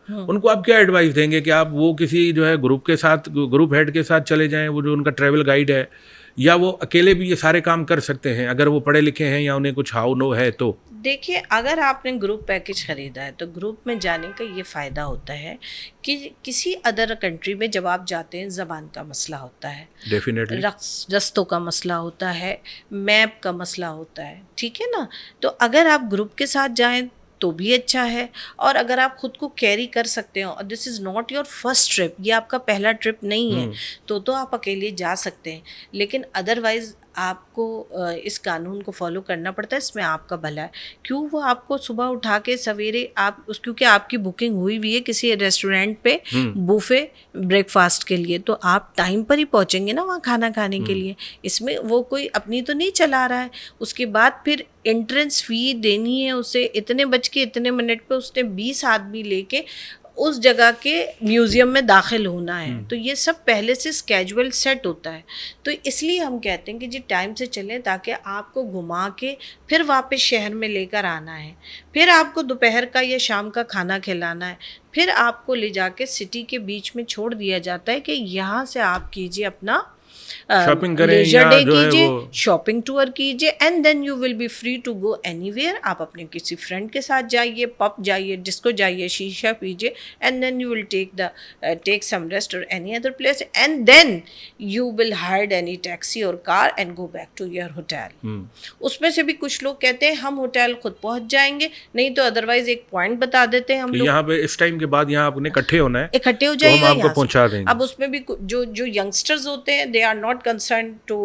ان کو آپ کیا ایڈوائس دیں گے کہ آپ وہ کسی جو ہے گروپ کے ساتھ، گروپ ہیڈ کے ساتھ چلے جائیں، وہ جو ان کا ٹریول گائیڈ ہے، یا وہ اکیلے بھی یہ سارے کام کر سکتے ہیں اگر وہ پڑھے لکھے ہیں یا انہیں کچھ ہاؤ نو ہے تو؟ دیکھیے، اگر آپ نے گروپ پیکج خریدا ہے تو گروپ میں جانے کا یہ فائدہ ہوتا ہے کہ کسی ادر کنٹری میں جب آپ جاتے ہیں زبان کا مسئلہ ہوتا ہے، ڈیفینیٹلی رستوں کا مسئلہ ہوتا ہے، میپ کا مسئلہ ہوتا ہے، ٹھیک ہے نا. تو اگر آپ گروپ کے ساتھ جائیں تو بھی اچھا ہے، اور اگر آپ خود کو کیری کر سکتے ہو اور this is not your first trip, یہ آپ کا پہلا ٹرپ نہیں ہے، تو آپ اکیلے جا سکتے ہیں. لیکن ادروائز آپ کو اس قانون کو فالو کرنا پڑتا ہے، اس میں آپ کا بھلا ہے. کیوں وہ آپ کو صبح اٹھا کے سویرے کیونکہ آپ کی بکنگ ہوئی ہوئی ہے کسی ریسٹورینٹ پہ بوفے بریک فاسٹ کے لیے، تو آپ ٹائم پر ہی پہنچیں گے نا وہاں کھانا کھانے کے لیے. اس میں وہ کوئی اپنی تو نہیں چلا رہا ہے. اس کے بعد پھر انٹرنس فی دینی ہے اسے، اتنے بج کے اتنے منٹ پہ اس نے 20 آدمی لے کے اس جگہ کے میوزیم میں داخل ہونا ہے. تو یہ سب پہلے سے اسکیجول سیٹ ہوتا ہے. تو اس لیے ہم کہتے ہیں کہ جی ٹائم سے چلیں تاکہ آپ کو گھما کے پھر واپس شہر میں لے کر آنا ہے، پھر آپ کو دوپہر کا یا شام کا کھانا کھلانا ہے، پھر آپ کو لے جا کے سٹی کے بیچ میں چھوڑ دیا جاتا ہے کہ یہاں سے آپ کیجیے اپنا شاپنگ کریں لیجر یا ڈے جو ہے کیجیے، وہ شاپنگ ٹور کیجیے، and then you will be free to go anywhere. آپ اپنے کسی فرینڈ کے ساتھ جائیے، پب جائیے، ڈسکو جائیے، شیشہ پیجیے، and then you will take some rest or any other place, and then you will hire any taxi or car and go back to your hotel. اس میں سے بھی کچھ لوگ کہتے ہیں ہم ہوٹل خود پہنچ جائیں گے، نہیں تو ادروائز ایک پوائنٹ بتا دیتے ہیں ہم لوگ، یہاں پہ اس ٹائم کے بعد یہاں آپ نے اکٹھے ہونا ہے، اکٹھے ہو تو جائیے ہم گا آپ کو یہاں پہنچا سے. دیں گے. اب اس میں بھی جو ینگسٹرز ہوتے ہیں they are not concern to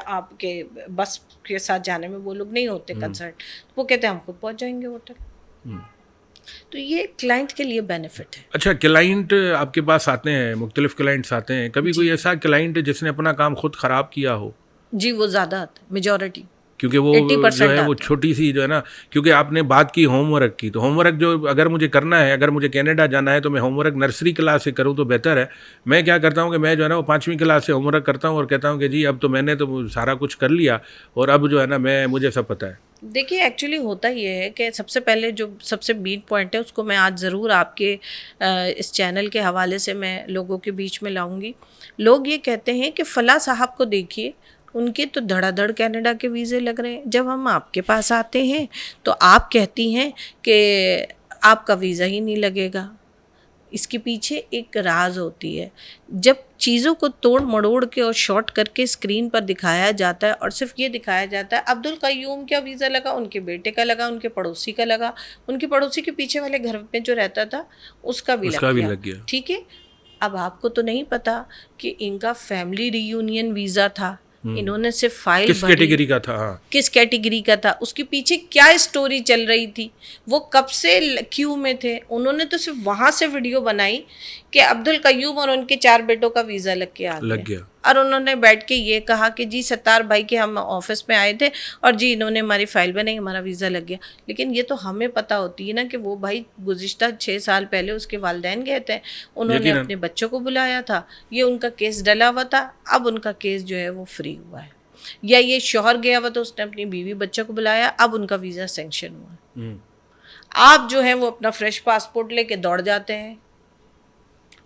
آپ کے بس کے ساتھ جانے میں، وہ لوگ نہیں ہوتے کنسرن، وہ کہتے ہیں ہم خود پہنچ جائیں گے ہوٹل. تو یہ کلائنٹ کے لیے بینیفٹ ہے. اچھا، کلائنٹ آپ کے پاس آتے ہیں، مختلف کلائنٹس آتے ہیں، کبھی کوئی ایسا کلائنٹ جس نے اپنا کام خود خراب کیا ہو؟ جی وہ زیادہ آتا ہے، میجورٹی، کیونکہ وہ جو ہے وہ چھوٹی سی جو ہے نا، کیونکہ آپ نے بات کی ہوم ورک کی، تو ہوم ورک جو اگر مجھے کرنا ہے، اگر مجھے کینیڈا جانا ہے تو میں ہوم ورک نرسری کلاس سے کروں تو بہتر ہے. میں کیا کرتا ہوں کہ میں جو ہے نا وہ 5ویں کلاس سے ہوم ورک کرتا ہوں اور کہتا ہوں کہ جی اب تو میں نے تو سارا کچھ کر لیا اور اب جو ہے نا مجھے سب پتہ ہے. دیکھیے ایکچولی ہوتا یہ ہے کہ سب سے پہلے جو سب سے مین پوائنٹ ہے اس کو میں آج ضرور آپ کے اس چینل کے حوالے سے میں لوگوں کے بیچ میں لاؤں گی. لوگ یہ کہتے ہیں کہ فلاں صاحب کو دیکھیے ان کے تو دھڑا دھڑ کینیڈا کے ویزے لگ رہے ہیں، جب ہم آپ کے پاس آتے ہیں تو آپ کہتی ہیں کہ آپ کا ویزا ہی نہیں لگے گا. اس کے پیچھے ایک راز ہوتی ہے. جب چیزوں کو توڑ مڑوڑ کے اور شارٹ کر کے اسکرین پر دکھایا جاتا ہے اور صرف یہ دکھایا جاتا ہے عبدالقیوم کا ویزا لگا، ان کے بیٹے کا لگا، ان کے پڑوسی کا لگا، ان کے پڑوسی کے پیچھے والے گھر میں جو رہتا تھا اس کا بھی لگ گیا. ٹھیک ہے، اب آپ کو تو نہیں پتا کہ ان کا فیملی ری یونین ویزا تھا، انہوں نے صرف فائل کس کیٹیگری کا تھا، کس کیٹیگری کا تھا، اس کے پیچھے کیا اسٹوری چل رہی تھی، وہ کب سے کیو میں تھے. انہوں نے تو صرف وہاں سے ویڈیو بنائی کہ عبدالقیوم اور ان کے 4 بیٹوں کا ویزا لگ کے آ گیا، اور انہوں نے بیٹھ کے یہ کہا کہ جی ستار بھائی کے ہم آفس میں آئے تھے اور جی انہوں نے ہماری فائل بنائی، ہمارا ویزا لگ گیا. لیکن یہ تو ہمیں پتہ ہوتی ہے نا کہ وہ بھائی گزشتہ 6 سال پہلے اس کے والدین گئے تھے، انہوں نے اپنے بچوں کو بلایا تھا، یہ ان کا کیس ڈلا ہوا تھا، اب ان کا کیس جو ہے وہ فری ہوا ہے. یا یہ شوہر گیا ہوا تو اس نے اپنی بیوی بچوں کو بلایا، اب ان کا ویزا سینکشن ہوا. آپ جو ہے وہ اپنا فریش پاسپورٹ لے کے دوڑ جاتے ہیں.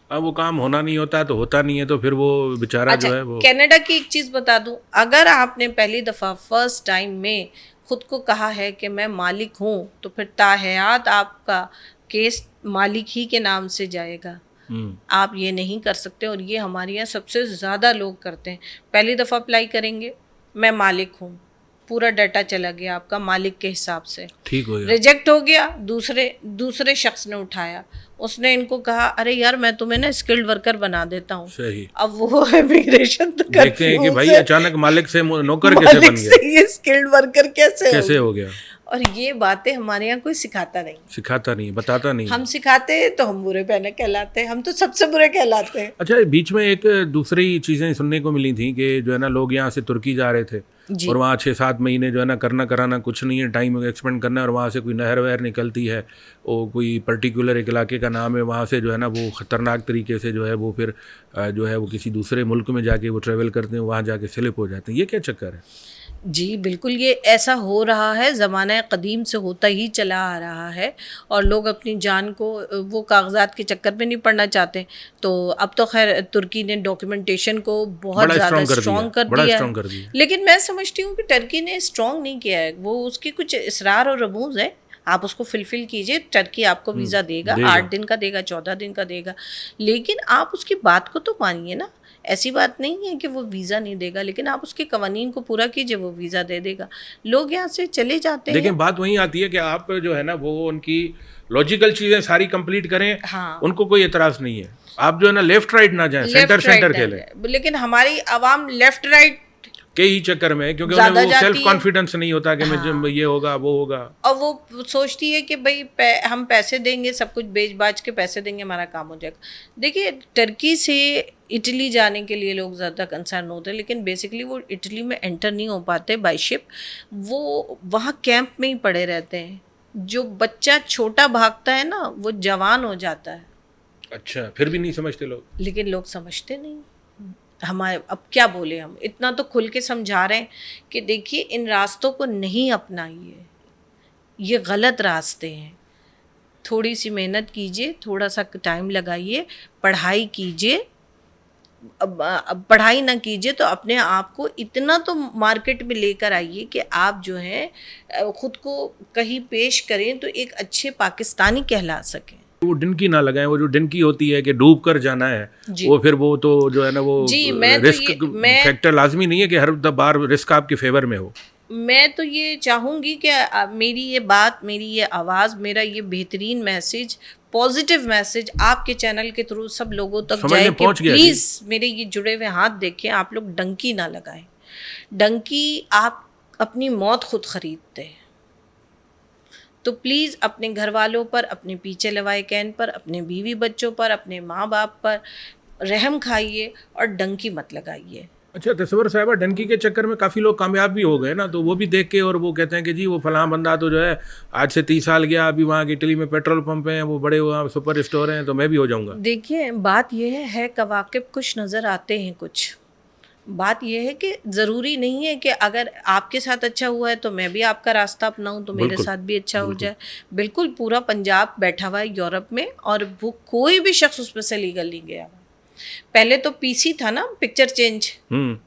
اب وہ کام ہونا نہیں ہوتا تو ہوتا نہیں ہے، تو پھر وہ بیچارہ جو ہے وہ. کینیڈا کی ایک چیز بتا دوں، اگر آپ نے پہلی دفعہ فرسٹ ٹائم میں خود کو کہا ہے کہ میں مالک ہوں تو پھر تاحیات آپ کا کیس مالک ہی کے نام سے جائے گا. آپ یہ نہیں کر سکتے، اور یہ ہمارے یہاں سب سے زیادہ لوگ کرتے ہیں. پہلی دفعہ اپلائی کریں گے میں مالک ہوں، پورا ڈیٹا چلا گیا آپ کا مالک کے حساب سے، ٹھیک ہو گیا، ریجیکٹ ہو گیا. دوسرے شخص نے اٹھایا، اس نے ان کو کہا ارے یار میں تمہیں نا اسکلڈ ورکر بنا دیتا ہوں. صحیح. اب وہ امیگریشن تو دیکھتے ہیں کہ بھائی اچانک مالک سے نوکر کیسے بن گیا، یہ اسکلڈ ورکر کیسے ہو گیا. اور یہ باتیں ہمارے یہاں کوئی سکھاتا نہیں، بتاتا نہیں. ہم سکھاتے تو ہم برے پہنے کہلاتے ہیں، ہم تو سب سے برے کہلاتے ہیں. اچھا، بیچ میں ایک دوسری چیزیں سننے کو ملی تھیں کہ جو ہے نا لوگ یہاں سے ترکی جا رہے تھے اور وہاں 6-7 مہینے جو ہے نا کرنا کرانا کچھ نہیں ہے، ٹائم ایکسپینڈ کرنا ہے، اور وہاں سے کوئی نہر وہر نکلتی ہے، وہ کوئی پرٹیکولر ایک علاقے کا نام ہے، وہاں سے جو ہے نا وہ خطرناک طریقے سے جو ہے وہ پھر جو ہے وہ کسی دوسرے ملک میں جا کے وہ ٹریول کرتے ہیں، وہاں جا کے سلپ ہو جاتے ہیں. یہ کیا چکر ہے؟ جی بالکل، یہ ایسا ہو رہا ہے، زمانہ قدیم سے ہوتا ہی چلا آ رہا ہے، اور لوگ اپنی جان کو وہ کاغذات کے چکر میں نہیں پڑنا چاہتے. تو اب تو خیر ترکی نے ڈاکیومنٹیشن کو بہت زیادہ اسٹرانگ کر دیا ہے، لیکن میں سمجھتی ہوں کہ ٹرکی نے اسٹرانگ نہیں کیا ہے، وہ اس کی کچھ اسرار اور رموز ہے. آپ اس کو فلفل کیجئے، ٹرکی آپ کو ویزا دے گا، 8 دن کا دے گا، 14 دن کا دے گا، لیکن آپ اس کی بات کو تو مانیے نا. ایسی بات نہیں ہے کہ وہ ویزا نہیں دے گا، لیکن آپ اس کے قوانین کو پورا کیجئے، وہ ویزا دے دے گا. لوگ یہاں سے چلے جاتے ہیں. لیکن بات وہیں آتی ہے کہ آپ جو ہے نا وہ ان کی لاجیکل چیزیں ساری کمپلیٹ کریں، ان کو کوئی اعتراض نہیں ہے. آپ جو ہے نا لیفٹ رائٹ نہ جائیں، سینٹر کھیلیں. لیکن ہماری عوام لیفٹ رائٹ کے ہی چکر میں، کیونکہ انہیں وہ سیلف کانفیڈنس نہیں ہوتا کہ میں یہ ہوگا وہ ہوگا، اور وہ سوچتی ہے کہ بھائی ہم پیسے دیں گے، سب کچھ بیچ باچ کے پیسے دیں گے، ہمارا کام ہو جائے گا. دیکھیے ٹرکی سے اٹلی جانے کے لیے لوگ زیادہ کنسرن ہوتے ہیں، لیکن بیسکلی وہ اٹلی میں انٹر نہیں ہو پاتے بائی شپ، وہ وہاں کیمپ میں ہی پڑے رہتے ہیں. جو بچہ چھوٹا بھاگتا ہے نا وہ جوان ہو جاتا ہے. اچھا، پھر بھی نہیں سمجھتے لوگ. لیکن لوگ سمجھتے نہیں. ہمارے اب کیا بولے، ہم اتنا تو کھل کے سمجھا رہے ہیں کہ دیکھیے ان راستوں کو نہیں اپنائیے، یہ غلط راستے ہیں. تھوڑی سی محنت کیجیے، تھوڑا سا ٹائم لگائیے، پڑھائی کیجیے. اب پڑھائی نہ کیجیے تو اپنے آپ کو اتنا تو مارکیٹ میں لے کر آئیے کہ آپ جو ہیں خود کو کہیں پیش کریں تو ایک اچھے پاکستانی کہلا سکیں. وہ ڈنکی نہ لگائیں، وہ جو ڈنکی ہوتی ہے کہ ڈوب کر جانا ہے، وہ پھر وہ تو جو ہے نا وہ رسک فیکٹر لازمی نہیں ہے کہ ہر بار رسک آپ کے فیور میں ہو. میں تو یہ چاہوں گی کہ میری یہ بات، میری یہ آواز، میرا یہ بہترین میسج، پازیٹیو میسج آپ کے چینل کے تھرو سب لوگوں تک جائے کہ پلیز میرے یہ جڑے ہوئے ہاتھ دیکھیں، آپ لوگ ڈنکی نہ لگائیں. ڈنکی آپ اپنی موت خود خریدتے ہیں. تو پلیز اپنے گھر والوں پر، اپنے پیچھے لوائقین پر، اپنے بیوی بچوں پر، اپنے ماں باپ پر رحم کھائیے اور ڈنکی مت لگائیے. اچھا تصور صاحبہ، ڈنکی کے چکر میں کافی لوگ کامیاب بھی ہو گئے نا، تو وہ بھی دیکھ کے اور وہ کہتے ہیں کہ جی وہ فلاں بندہ تو جو ہے آج سے 30 سال گیا، ابھی وہاں کی اٹلی میں پیٹرول پمپ ہیں، وہ بڑے وہاں سپر اسٹور ہیں، تو میں بھی ہو جاؤں گا. دیکھیے بات یہ ہے کواکب کچھ نظر آتے ہیں کچھ. بات یہ ہے کہ ضروری نہیں ہے کہ اگر آپ کے ساتھ اچھا ہوا ہے تو میں بھی آپ کا راستہ اپناؤں تو میرے ساتھ بھی اچھا ہو جائے. بالکل پورا پنجاب بیٹھا ہوا ہے یورپ میں، اور وہ کوئی بھی شخص اس میں سے لیگل نہیں گیا. پہلے تو پی سی تھا نا، پکچر چینج.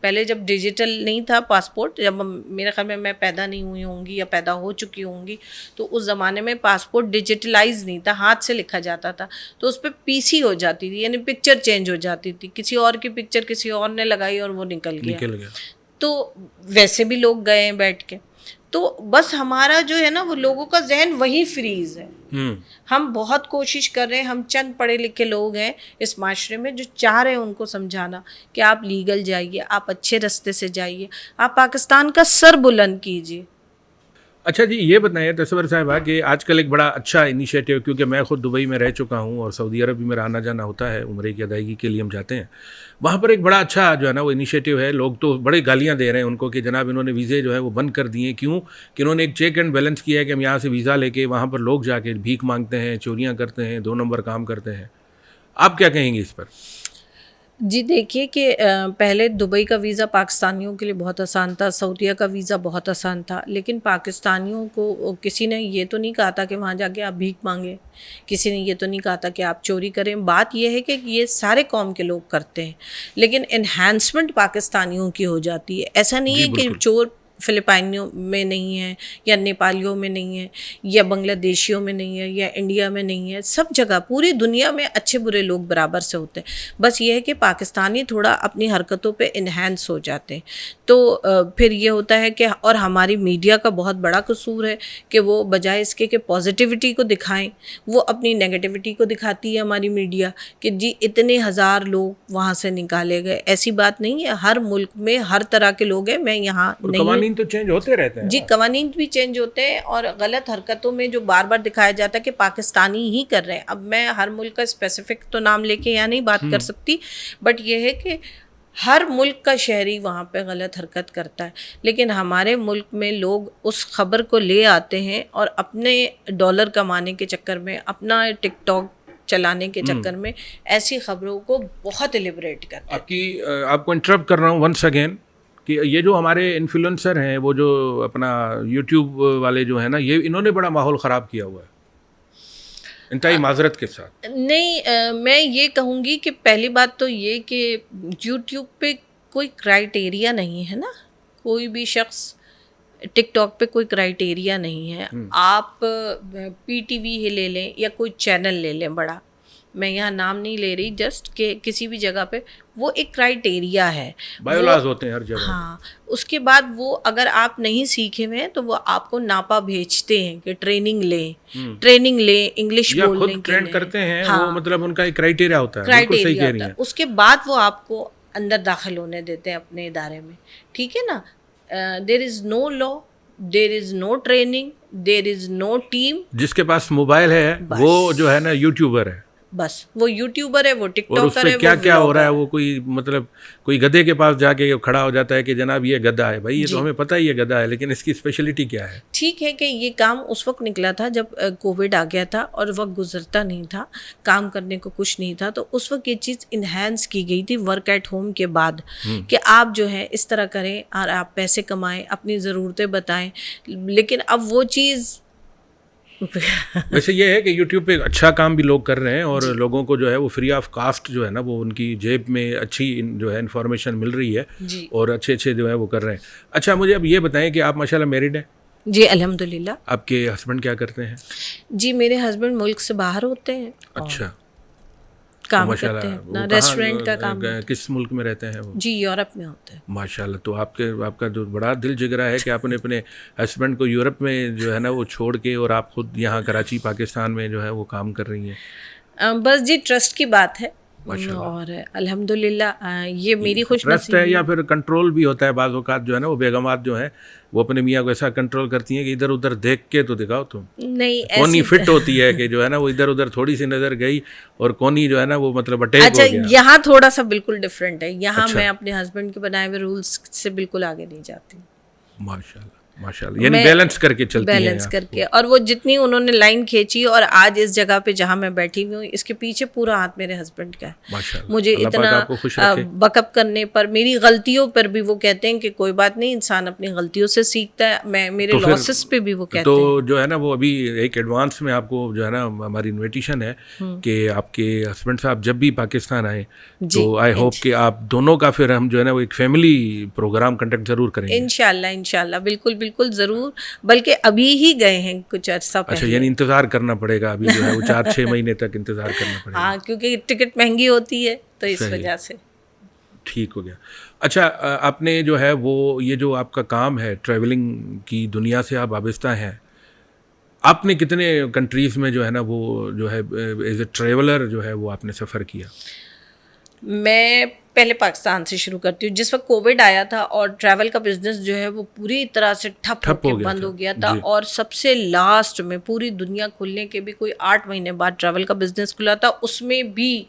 پہلے جب ڈیجیٹل نہیں تھا پاسپورٹ، جب میرے خیال میں پیدا نہیں ہوئی ہوں گی یا پیدا ہو چکی ہوں گی، تو اس زمانے میں پاسپورٹ ڈیجیٹلائز نہیں تھا، ہاتھ سے لکھا جاتا تھا، تو اس پہ پی سی ہو جاتی تھی، یعنی پکچر چینج ہو جاتی تھی، کسی اور کی پکچر کسی اور نے لگائی اور وہ نکل گیا. تو ویسے بھی لوگ گئے ہیں بیٹھ کے. تو بس ہمارا جو ہے نا وہ لوگوں کا ذہن وہی فریز ہے. ہم بہت کوشش کر رہے ہیں، ہم چند پڑھے لکھے لوگ ہیں اس معاشرے میں جو چاہ رہے ہیں ان کو سمجھانا کہ آپ لیگل جائیے، آپ اچھے راستے سے جائیے، آپ پاکستان کا سر بلند کیجیے. اچھا جی، یہ بتائیے تصور صاحبہ کہ آج کل ایک بڑا اچھا انیشیٹو، کیونکہ میں خود دبئی میں رہ چکا ہوں اور سعودی عرب بھی میرا آنا جانا ہوتا ہے، عمرے کی ادائیگی کے لیے ہم جاتے ہیں، وہاں پر ایک بڑا اچھا جو ہے نا وہ انیشیٹو ہے. لوگ تو بڑے گالیاں دے رہے ہیں ان کو کہ جناب انہوں نے ویزے جو ہے وہ بند کر دیے. کیوں کہ انہوں نے ایک چیک اینڈ بیلنس کیا ہے کہ ہم یہاں سے ویزا لے کے وہاں پر لوگ جا کے بھیک مانگتے ہیں، چوریاں کرتے ہیں، 2 نمبر کام کرتے ہیں. آپ کیا کہیں گے اس پر؟ جی دیکھیے کہ پہلے دبئی کا ویزا پاکستانیوں کے لیے بہت آسان تھا، سعودیہ کا ویزا بہت آسان تھا، لیکن پاکستانیوں کو کسی نے یہ تو نہیں کہا تھا کہ وہاں جا کے آپ بھیک مانگیں، کسی نے یہ تو نہیں کہا تھا کہ آپ چوری کریں. بات یہ ہے کہ یہ سارے قوم کے لوگ کرتے ہیں، لیکن انہینسمنٹ پاکستانیوں کی ہو جاتی ہے. ایسا نہیں ہے کہ چور فلپائنیوں میں نہیں ہے یا نیپالیوں میں نہیں ہے یا بنگلہ دیشیوں میں نہیں ہے یا انڈیا میں نہیں ہے. سب جگہ پوری دنیا میں اچھے برے لوگ برابر سے ہوتے ہیں. بس یہ ہے کہ پاکستانی تھوڑا اپنی حرکتوں پہ انہینس ہو جاتے ہیں. تو پھر یہ ہوتا ہے کہ اور ہماری میڈیا کا بہت بڑا قصور ہے کہ وہ بجائے اس کے کہ پازیٹیوٹی کو دکھائیں، وہ اپنی نیگیٹیوٹی کو دکھاتی ہے ہماری میڈیا کہ جی اتنے ہزار لوگ وہاں سے نکالے گئے. ایسی بات نہیں ہے، ہر ملک میں ہر طرح کے لوگ ہیں. میں یہاں نہیں قوانین تو چینج ہوتے رہتے ہیں. جی قوانین بھی چینج ہوتے ہیں, اور غلط حرکتوں میں جو بار بار دکھایا جاتا ہے کہ پاکستانی ہی کر رہے ہیں. اب میں ہر ملک کا اسپیسیفک تو نام لے کے یہاں نہیں بات کر سکتی, بٹ یہ ہے کہ ہر ملک کا شہری وہاں پہ غلط حرکت کرتا ہے, لیکن ہمارے ملک میں لوگ اس خبر کو لے آتے ہیں اور اپنے ڈالر کمانے کے چکر میں, اپنا ٹک ٹاک چلانے کے چکر میں ایسی خبروں کو بہت ایلیبریٹ کرتے ہیں. آپ کو انٹرپٹ کر رہا ہوں ونس اگین کہ یہ جو ہمارے انفلوئنسر ہیں, وہ جو اپنا یوٹیوب والے جو ہیں نا, یہ انہوں نے بڑا ماحول خراب کیا ہوا ہے انتہائی معذرت کے ساتھ. نہیں, میں یہ کہوں گی کہ پہلی بات تو یہ کہ یوٹیوب پہ کوئی کرائٹیریا نہیں ہے نا, کوئی بھی شخص ٹک ٹاک پہ کوئی کرائٹیریا نہیں ہے. آپ پی ٹی وی ہی لے لیں یا کوئی چینل لے لیں بڑا, میں یہاں نام نہیں لے رہی, جسٹ کہ کسی بھی جگہ پہ وہ ایک کرائٹیریا ہے, بایولاز ہوتے ہیں ہر جگہ. ہاں, اس کے بعد وہ اگر آپ نہیں سیکھے ہوئے ہیں تو وہ آپ کو ناپا بھیجتے ہیں کہ ٹریننگ لیں انگلش بولنے کے ٹرینڈ کرتے ہیں, وہ مطلب ان کا ایک کرائٹیریا ہوتا ہے. کرائٹیریا ہوتا ہے. اس کے بعد وہ آپ کو اندر داخل ہونے دیتے ہیں اپنے ادارے میں, ٹھیک ہے نا. دیر از نو لا, دیر از نو ٹریننگ, دیر از نو ٹیم. جس کے پاس موبائل ہے وہ جو ہے نا یوٹیوبر ہے, بس وہ یوٹیوبر ہے, وہ ٹک اور اس ٹاکر پہ ہے. کیا کیا ہو رہا ہے, وہ کوئی مطلب کوئی گدھے کے پاس جا کے کھڑا ہو جاتا ہے کہ جناب یہ گدھا ہے. بھائی یہ تو ہمیں پتہ ہی ہے گدھا ہے, لیکن اس کی اسپیشلٹی کیا ہے؟ ٹھیک ہے کہ یہ کام اس وقت نکلا تھا جب کووڈ آ گیا تھا اور وقت گزرتا نہیں تھا, کام کرنے کو کچھ نہیں تھا, تو اس وقت یہ چیز انہینس کی گئی تھی ورک ایٹ ہوم کے بعد کہ آپ جو ہے اس طرح کریں اور آپ پیسے کمائیں, اپنی ضرورتیں بتائیں. لیکن اب وہ چیز ویسے یہ ہے کہ یوٹیوب پہ اچھا کام بھی لوگ کر رہے ہیں, اور لوگوں کو جو ہے وہ فری آف کاسٹ جو ہے نا وہ ان کی جیب میں اچھی جو ہے انفارمیشن مل رہی ہے, اور اچھے جو ہے وہ کر رہے ہیں. اچھا مجھے اب یہ بتائیں کہ آپ ماشاءاللہ میرڈ ہیں؟ جی الحمدللہ. آپ کے ہسبینڈ کیا کرتے ہیں؟ جی میرے ہسبینڈ ملک سے باہر ہوتے ہیں. اچھا, کام کرتے ہیں اپنا ریسٹورینٹ کا کام. کس ملک میں رہتے ہیں وہ؟ جی یورپ میں ہوتے ہیں. ماشاءاللہ. تو آپ کا جو بڑا دل جگرا ہے کہ آپ نے اپنے ہسبینڈ کو یورپ میں جو ہے نا وہ چھوڑ کے, اور آپ خود یہاں کراچی پاکستان میں جو ہے وہ کام کر رہی ہیں. بس جی ٹرسٹ کی بات ہے, اور الحمدللہ یہ میری خوش نصیبی ہے. یا پھر کنٹرول بھی ہوتا ہے بعض اوقات جو ہے نا, وہ بیگمات جو ہیں وہ اپنے میاں کو ایسا کنٹرول کرتی ہیں کہ ادھر ادھر دیکھ کے تو دکھاؤ تم. نہیں کونی فٹ ہوتی ہے کہ جو ہے نا وہ ادھر ادھر تھوڑی سی نظر گئی اور کونی جو ہے نا وہ مطلب اٹیک ہو گیا. یہاں تھوڑا سا بالکل ڈفرینٹ ہے. یہاں میں اپنے ہسبینڈ کے بنائے ہوئے رولس سے بالکل آگے نہیں جاتی. ماشاءاللہ ماشاءاللہ, یعنی بیلنس کر کے چلتی ہیں. بیلنس کر کے, اور وہ جتنی انہوں نے لائن کھینچی اور آج اس جگہ پہ جہاں میں بیٹھی ہوئی ہوں, اس کے پیچھے پورا ہاتھ میرے ہسبینڈ کا ہے. مجھے اتنا بک اپ کرنے پر, میری غلطیوں پر بھی وہ کہتے ہیں کہ کوئی بات نہیں, انسان اپنی غلطیوں سے سیکھتا ہے. میں میرے لاسز پہ بھی وہ کہتے ہیں. تو جو ہے نا وہ ابھی ایک ایڈوانس میں آپ کو جو ہے نا ہماری انویٹیشن ہے کہ آپ کے ہسبینڈ صاحب جب بھی پاکستان آئیں تو آئی ہوپ کہ آپ دونوں کا پھر ہم جو ہے نا وہ ایک فیملی پروگرام کنڈکٹ ضرور کریں گے. انشاءاللہ بالکل بالکل ضرور, بلکہ ابھی ہی گئے ہیں کچھ عرصہ پہلے. اچھا, یعنی انتظار کرنا پڑے گا ابھی جو ہے وہ 4-6 مہینے تک انتظار کرنا پڑے گا. ہاں, کیونکہ ٹکٹ مہنگی ہوتی ہے تو اس وجہ سے. ٹھیک ہو گیا. اچھا, آپ نے جو ہے وہ یہ جو آپ کا کام ہے ٹریولنگ کی دنیا سے آپ وابستہ ہیں, آپ نے کتنے کنٹریز میں جو ہے نا وہ جو ہے ایز اے ٹریولر جو ہے وہ آپ نے سفر کیا؟ میں پہلے پاکستان سے شروع کرتی ہوں. جس وقت کووڈ آیا تھا اور ٹریول کا بزنس جو ہے وہ پوری طرح سے ٹھپ ہو کے بند ہو گیا تھا, اور سب سے لاسٹ میں پوری دنیا کھلنے کے بھی کوئی 8 مہینے بعد ٹریول کا بزنس کھلا تھا. اس میں بھی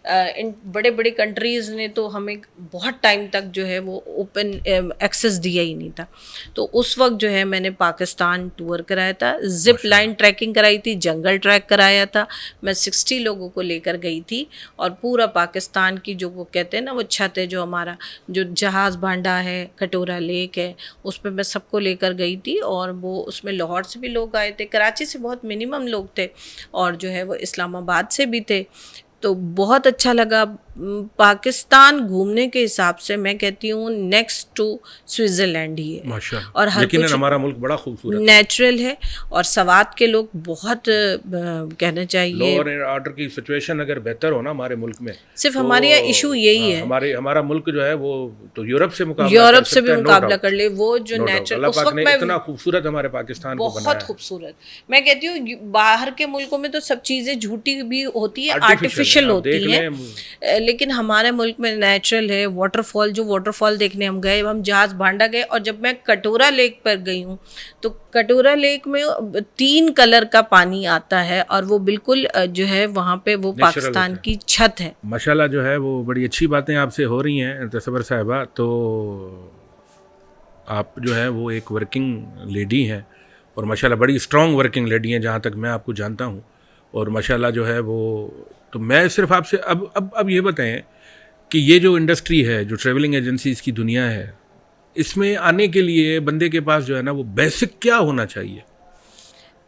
ان بڑے بڑے کنٹریز نے تو ہمیں بہت ٹائم تک جو ہے وہ اوپن ایکسیس دیا ہی نہیں تھا. تو اس وقت جو ہے میں نے پاکستان ٹور کرایا تھا, زپ لائن ٹریکنگ کرائی تھی, جنگل ٹریک کرایا تھا. میں 60 لوگوں کو لے کر گئی تھی, اور پورا پاکستان کی جو وہ کہتے ہیں نا وہ چھت ہے, جو ہمارا جو جہاز بھانڈا ہے, کٹورا لیک ہے, اس پہ میں سب کو لے کر گئی تھی. اور وہ اس میں لاہور سے بھی لوگ آئے تھے, کراچی سے بہت منیمم لوگ تھے, اور جو ہے وہ اسلام آباد سے بھی تھے. تو بہت اچھا لگا. پاکستان گھومنے کے حساب سے میں کہتی ہوں نیکسٹ ٹو سوئٹزرلینڈ ہی ہے, اور ہر کچھ ہمارا ملک بڑا خوبصورت نیچرل ہے, اور سوات کے لوگ بہت کہنا چاہیے. لا اینڈ آرڈر کی سچویشن اگر بہتر ہو نا ہمارے ملک میں, صرف ہمارے یہاں ایشو یہی ہے. ہمارا ملک جو ہے وہ تو یورپ سے بھی مقابلہ کر لے. وہ جو نیچرل اس وقت میں اتنا خوبصورت ہمارے پاکستان کو بہت خوبصورت. میں کہتی ہوں باہر کے ملکوں میں تو سب چیزیں جھوٹی بھی ہوتی ہے, آرٹیفیشل ہوتی ہیں, لیکن ہمارے ملک میں نیچرل ہے واٹر فال. جو واٹر فال دیکھنے ہم گئے, ہم جہاز بھانڈا گئے, اور جب میں کٹورا لیک پر گئی ہوں تو کٹورا لیک میں 3 کلر کا پانی آتا ہے, اور وہ بالکل جو ہے وہاں پہ وہ پاکستان کی چھت ہے. ماشاءاللہ جو ہے وہ بڑی اچھی باتیں آپ سے ہو رہی ہیں تصور صاحبہ. تو آپ جو ہے وہ ایک ورکنگ لیڈی ہیں, اور ماشاءاللہ بڑی اسٹرانگ ورکنگ لیڈی ہیں جہاں تک میں آپ کو جانتا ہوں. اور ماشاءاللہ جو ہے وہ, تو میں صرف آپ سے اب یہ بتائیں کہ یہ جو انڈسٹری ہے, جو ٹریولنگ ایجنسیز کی دنیا ہے, اس میں آنے کے لیے بندے کے پاس جو ہے نا وہ بیسک کیا ہونا چاہیے؟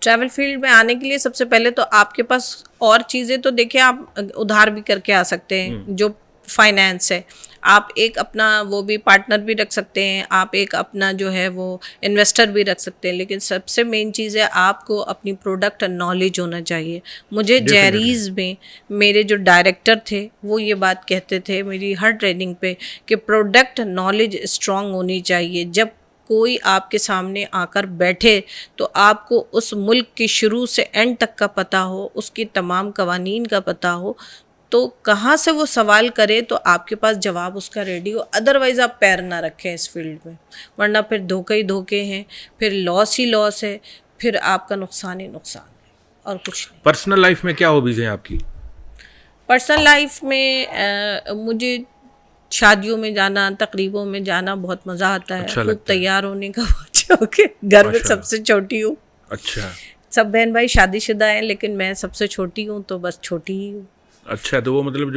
ٹریول فیلڈ میں آنے کے لیے سب سے پہلے تو آپ کے پاس اور چیزیں تو دیکھیں, آپ ادھار بھی کر کے آ سکتے ہیں, جو فائنینس ہے. آپ ایک اپنا وہ بھی پارٹنر بھی رکھ سکتے ہیں, آپ ایک اپنا جو ہے وہ انویسٹر بھی رکھ سکتے ہیں, لیکن سب سے مین چیز ہے آپ کو اپنی پروڈکٹ نالج ہونا چاہیے. مجھے جیریز میں میرے جو ڈائریکٹر تھے وہ یہ بات کہتے تھے میری ہر ٹریننگ پہ کہ پروڈکٹ نالج اسٹرانگ ہونی چاہیے. جب کوئی آپ کے سامنے آ کر بیٹھے تو آپ کو اس ملک کی شروع سے اینڈ تک کا پتہ ہو, اس کی تمام قوانین کا پتہ ہو, تو کہاں سے وہ سوال کرے تو آپ کے پاس جواب اس کا ریڈی ہو. ادروائز آپ پیر نہ رکھیں اس فیلڈ میں, ورنہ پھر دھوکے ہی دھوکے ہیں, پھر لاس ہی لاس ہے, پھر آپ کا نقصان ہی نقصان ہے, اور کچھ نہیں. پرسنل لائف میں کیا ہابیز ہیں آپ کی؟ پرسنل لائف میں مجھے شادیوں میں جانا, تقریبوں میں جانا بہت مزہ آتا ہے. خوب تیار ہونے کا بہت شوق ہے. گھر میں سب سے چھوٹی ہوں. اچھا. سب بہن بھائی شادی شدہ ہیں, لیکن میں سب سے چھوٹی ہوں, تو بس چھوٹی ہی ہوں. اچھا, تو وہ مطلب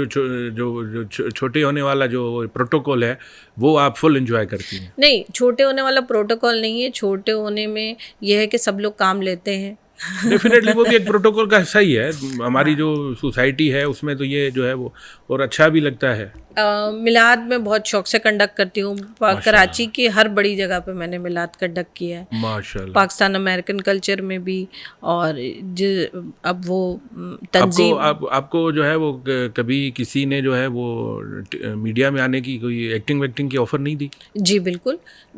جو چھوٹے ہونے والا جو پروٹوکول ہے وہ آپ فل انجوائے کرتی ہیں؟ نہیں, چھوٹے ہونے والا پروٹوکول نہیں ہے. چھوٹے ہونے میں یہ ہے کہ سب لوگ کام لیتے ہیں. ڈیفینیٹلی وہ بھی ایک پروٹوکول کا حصہ ہی ہے. ہماری جو سوسائٹی ہے اس میں تو یہ جو ہے وہ, اور اچھا بھی لگتا ہے. میلاد میں بہت شوق سے کنڈکٹ کرتی ہوں. کراچی کی ہر بڑی جگہ پہ میں نے میلاد کنڈکٹ کیا ہے, ماشاءاللہ. پاکستان امریکن کلچر میں بھی. اور اب وہ تنظیم آپ کو جو ہے وہ کبھی کسی نے جو ہے وہ میڈیا میں آنے کی کوئی ایکٹنگ ویکٹنگ کی آفر نہیں دی؟ جی بالکل.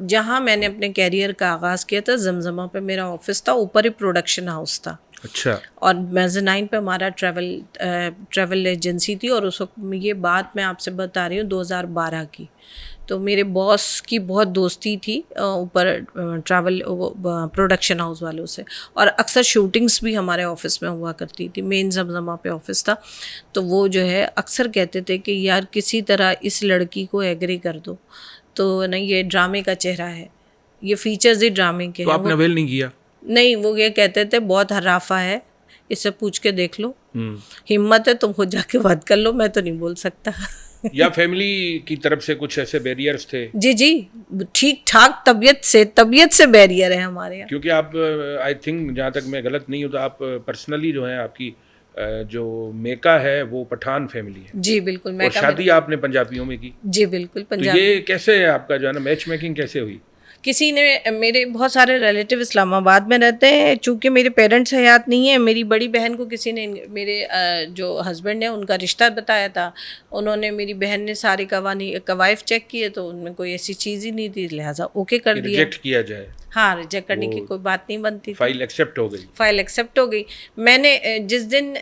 جہاں میں نے اپنے کیریئر کا آغاز کیا تھا زمزمہ پہ میرا آفس تھا, اوپر ہی پروڈکشن ہاؤس تھا. اچھا. اور میزنائن پہ ہمارا ٹریول ایجنسی تھی. اور اس وقت یہ بات میں آپ سے بتا رہی ہوں 2012 کی. تو میرے باس کی بہت دوستی تھی اوپر ٹریول پروڈکشن ہاؤس والوں سے, اور اکثر شوٹنگس بھی ہمارے آفس میں ہوا کرتی تھی. مین زمزمہ پہ آفس تھا. تو وہ جو ہے اکثر کہتے تھے کہ یار کسی طرح اس لڑکی کو ایگری کر دو, تو نہیں یہ ڈرامے کا چہرہ ہے, یہ فیچرز ہی ڈرامے کے ہیں. تو آپ نے ویل نہیں کیا؟ نہیں, وہ یہ کہتے تھے بہت حرافہ ہے, اس سے پوچھ کے دیکھ لو, ہمت ہے تم خود جا کے بات کر لو, میں تو نہیں بول سکتا. یا فیملی کی طرف سے کچھ ایسے بیریئرز تھے؟ جی ٹھیک ٹھاک طبیعت سے بیریئر ہے ہمارے یہاں. کیونکہ آپ آئی تھنک جہاں تک میں غلط نہیں ہوں تو آپ پرسنلی جو ہے آپ کی جو میکا ہے وہ پٹھان فیملی ہے. جی بالکل. اور شادی آپ نے پنجابیوں میں کی؟ جی بالکل پنجابی. یہ کیسے ہے آپ کا جو ہے نا میچ میکنگ کیسے ہوئی؟ کسی نے, میرے بہت سارے ریلیٹیو اسلام آباد میں رہتے ہیں, چونکہ میرے پیرنٹس حیات نہیں ہیں. میری بڑی بہن کو کسی نے, میرے جو ہسبینڈ ہیں ان کا رشتہ بتایا تھا. انہوں نے, میری بہن نے سارے قوائف چیک کیے تو ان میں کوئی ایسی چیز ہی نہیں تھی, لہٰذا اوکے کر دیا. ریجیکٹ کیا جائے؟ ہاں, ریجیکٹ کرنے کی کوئی بات نہیں بنتی. فائل ایکسیپٹ ہو گئی. فائل ایکسیپٹ ہو گئی. میں نے جس دن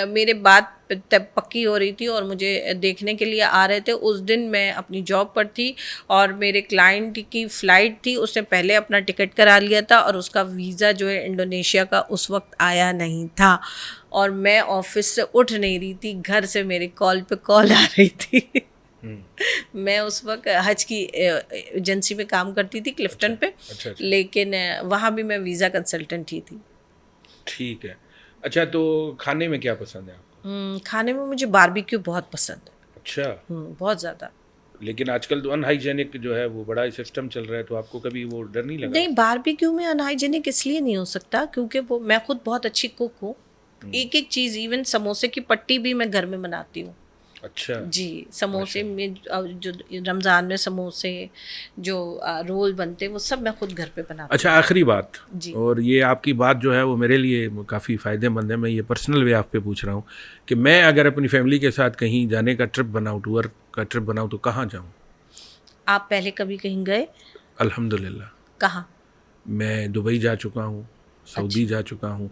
میرے بات پکی ہو رہی تھی اور مجھے دیکھنے کے لیے آ رہے تھے, اس دن میں اپنی جاب پر تھی, اور میرے کلائنٹ کی فلائٹ تھی. اس نے پہلے اپنا ٹکٹ کرا لیا تھا, اور اس کا ویزا جو ہے انڈونیشیا کا اس وقت آیا نہیں تھا, اور میں آفس سے اٹھ نہیں رہی تھی. گھر سے میرے کال پہ کال آ رہی تھی. میں اس وقت حج کی ایجنسی میں کام کرتی تھی کلفٹن پہ. لیکن وہاں بھی میں ویزا کنسلٹنٹ ہی تھی. ٹھیک ہے. اچھا, تو کھانے میں کیا پسند ہے آپ کو؟ کھانے میں مجھے باربیکیو بہت پسند ہے. اچھا. بہت زیادہ. لیکن آج کل تو ان ہائیجینک جو ہے وہ بڑا سسٹم چل رہا ہے, تو آپ کو کبھی وہ ڈر نہیں لگا؟ نہیں, باربیکیو میں ان ہائیجینک اس لیے نہیں ہو سکتا کیونکہ وہ, میں خود بہت اچھی کوک ہوں. ایک چیز, ایون سموسے کی پٹی بھی میں گھر میں بناتی ہوں. اچھا. جی, سموسے میں جو رمضان میں سموسے جو رول بنتے وہ سب میں خود گھر پہ بناتی ہوں. اچھا, آخری بات, جی, اور یہ آپ کی بات جو ہے وہ میرے لیے کافی فائدے مند ہے. میں یہ پرسنل وے آپ پہ پوچھ رہا ہوں کہ میں اگر اپنی فیملی کے ساتھ کہیں جانے کا ٹرپ بناؤں, ٹور کا ٹرپ بناؤں, تو کہاں جاؤں؟ آپ پہلے کبھی کہیں گئے؟ الحمدللہ. کہاں؟ میں دبئی جا چکا ہوں, سعودی جا چکا ہوں,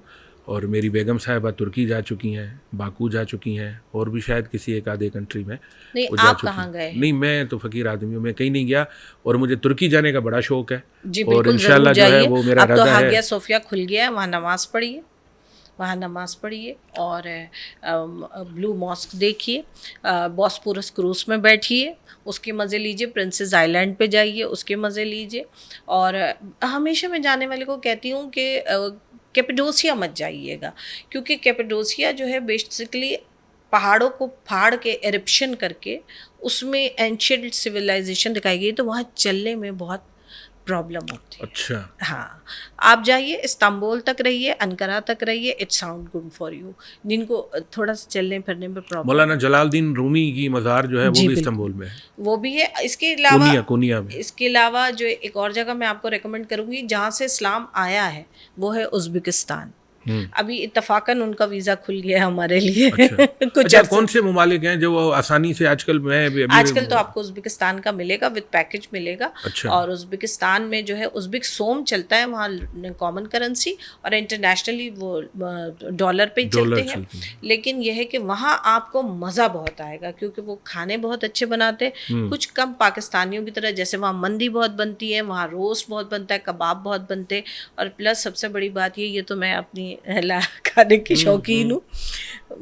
اور میری بیگم صاحبہ ترکی جا چکی ہیں, باکو جا چکی ہیں, اور بھی شاید کسی ایک آدھے کنٹری میں نہیں. وہ جا آپ چکی کہاں ہیں. گئے؟ نہیں, میں تو فقیر آدمی ہوں, میں کہیں نہیں گیا, اور مجھے ترکی جانے کا بڑا شوق ہے. جی اور بالکل انشاءاللہ ضرور جو ہے جائیے. وہ میرا اب تو ارادہ ہے. ہاگیا صوفیہ کھل گیا ہے, وہاں نماز پڑھیے اور بلو ماسک دیکھیے, بوسپورس کروز میں بیٹھیے, اس کے مزے لیجیے, پرنسز آئی لینڈ پہ جائیے, اس کے مزے لیجیے. اور ہمیشہ میں جانے والے کو کہتی ہوں کہ کیپیڈوسیا مت جائیے گا, کیونکہ کیپیڈوسیا جو ہے بیسیکلی پہاڑوں کو پھاڑ کے ایرپشن کر کے اس میں اینشینٹ سویلائزیشن دکھائی گئی, تو وہاں چلنے میں بہت پرابلم ہوتی ہے. اچھا, ہاں, آپ جائیے, استنبول تک رہیے, انقرہ تک رہیے, it sound good for you. جن کو تھوڑا سا چلنے پھرنے میں پرابلم, مولانا جلال الدین رومی کی مزار جو ہے وہ جی بھی بالکل استنبول میں ہے, وہ بھی ہے. اس کے علاوہ کونیا میں. اس کے علاوہ جو ایک اور جگہ میں آپ کو ریکمینڈ کروں گی جہاں سے اسلام آیا ہے, وہ ہے ازبکستان. ابھی اتفاقاً ان کا ویزا کھل گیا ہے ہمارے لیے. کچھ اچھا, کون سے ممالک ہیں جو وہ آسانی سے آج کل آج کل تو آپ کو ازبکستان کا ملے گا, وتھ پیکج ملے گا. اچھا, اور ازبکستان میں جو ہے ازبک سوم چلتا ہے وہاں, کامن کرنسی, اور انٹرنیشنلی وہ ڈالر پہ ہی چلتے ہیں. لیکن یہ ہے کہ وہاں آپ کو مزہ بہت آئے گا, کیونکہ وہ کھانے بہت اچھے بناتے ہیں, کچھ کم پاکستانیوں کی طرح. جیسے وہاں مندی بہت بنتی ہے, وہاں روسٹ بہت بنتا ہے, کباب بہت بنتے ہیں, اور پلس سب سے بڑی بات یہ تو میں اپنی کھانے کی شوقین ہوں,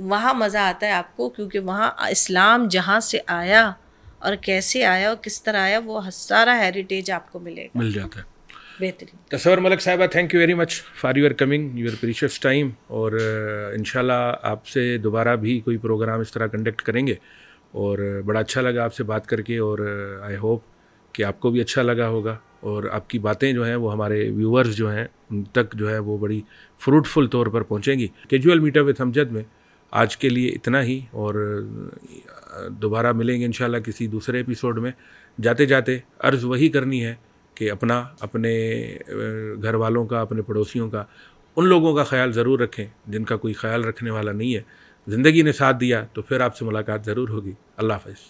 وہاں مزہ آتا ہے آپ کو, کیونکہ وہاں اسلام جہاں سے آیا اور کیسے آیا اور کس طرح آیا, وہ سارا ہیریٹیج آپ کو ملے گا, مل جاتا ہے. بہترین. تصور ملک صاحبہ, thank you very much for your coming, your precious time. اور انشاءاللہ آپ سے دوبارہ بھی کوئی پروگرام اس طرح کنڈکٹ کریں گے, اور بڑا اچھا لگا آپ سے بات کر کے, اور آئی ہوپ کہ آپ کو بھی اچھا لگا ہوگا, اور آپ کی باتیں جو ہیں وہ ہمارے ویورز جو ہیں ان تک جو ہے وہ بڑی فروٹفل طور پر پہنچیں گی. کیجول میٹ اپ وتھ امجد میں آج کے لیے اتنا ہی, اور دوبارہ ملیں گے انشاءاللہ کسی دوسرے ایپیسوڈ میں. جاتے جاتے عرض وہی کرنی ہے کہ اپنے گھر والوں کا, اپنے پڑوسیوں کا, ان لوگوں کا خیال ضرور رکھیں جن کا کوئی خیال رکھنے والا نہیں ہے. زندگی نے ساتھ دیا تو پھر آپ سے ملاقات ضرور ہوگی. اللہ حافظ.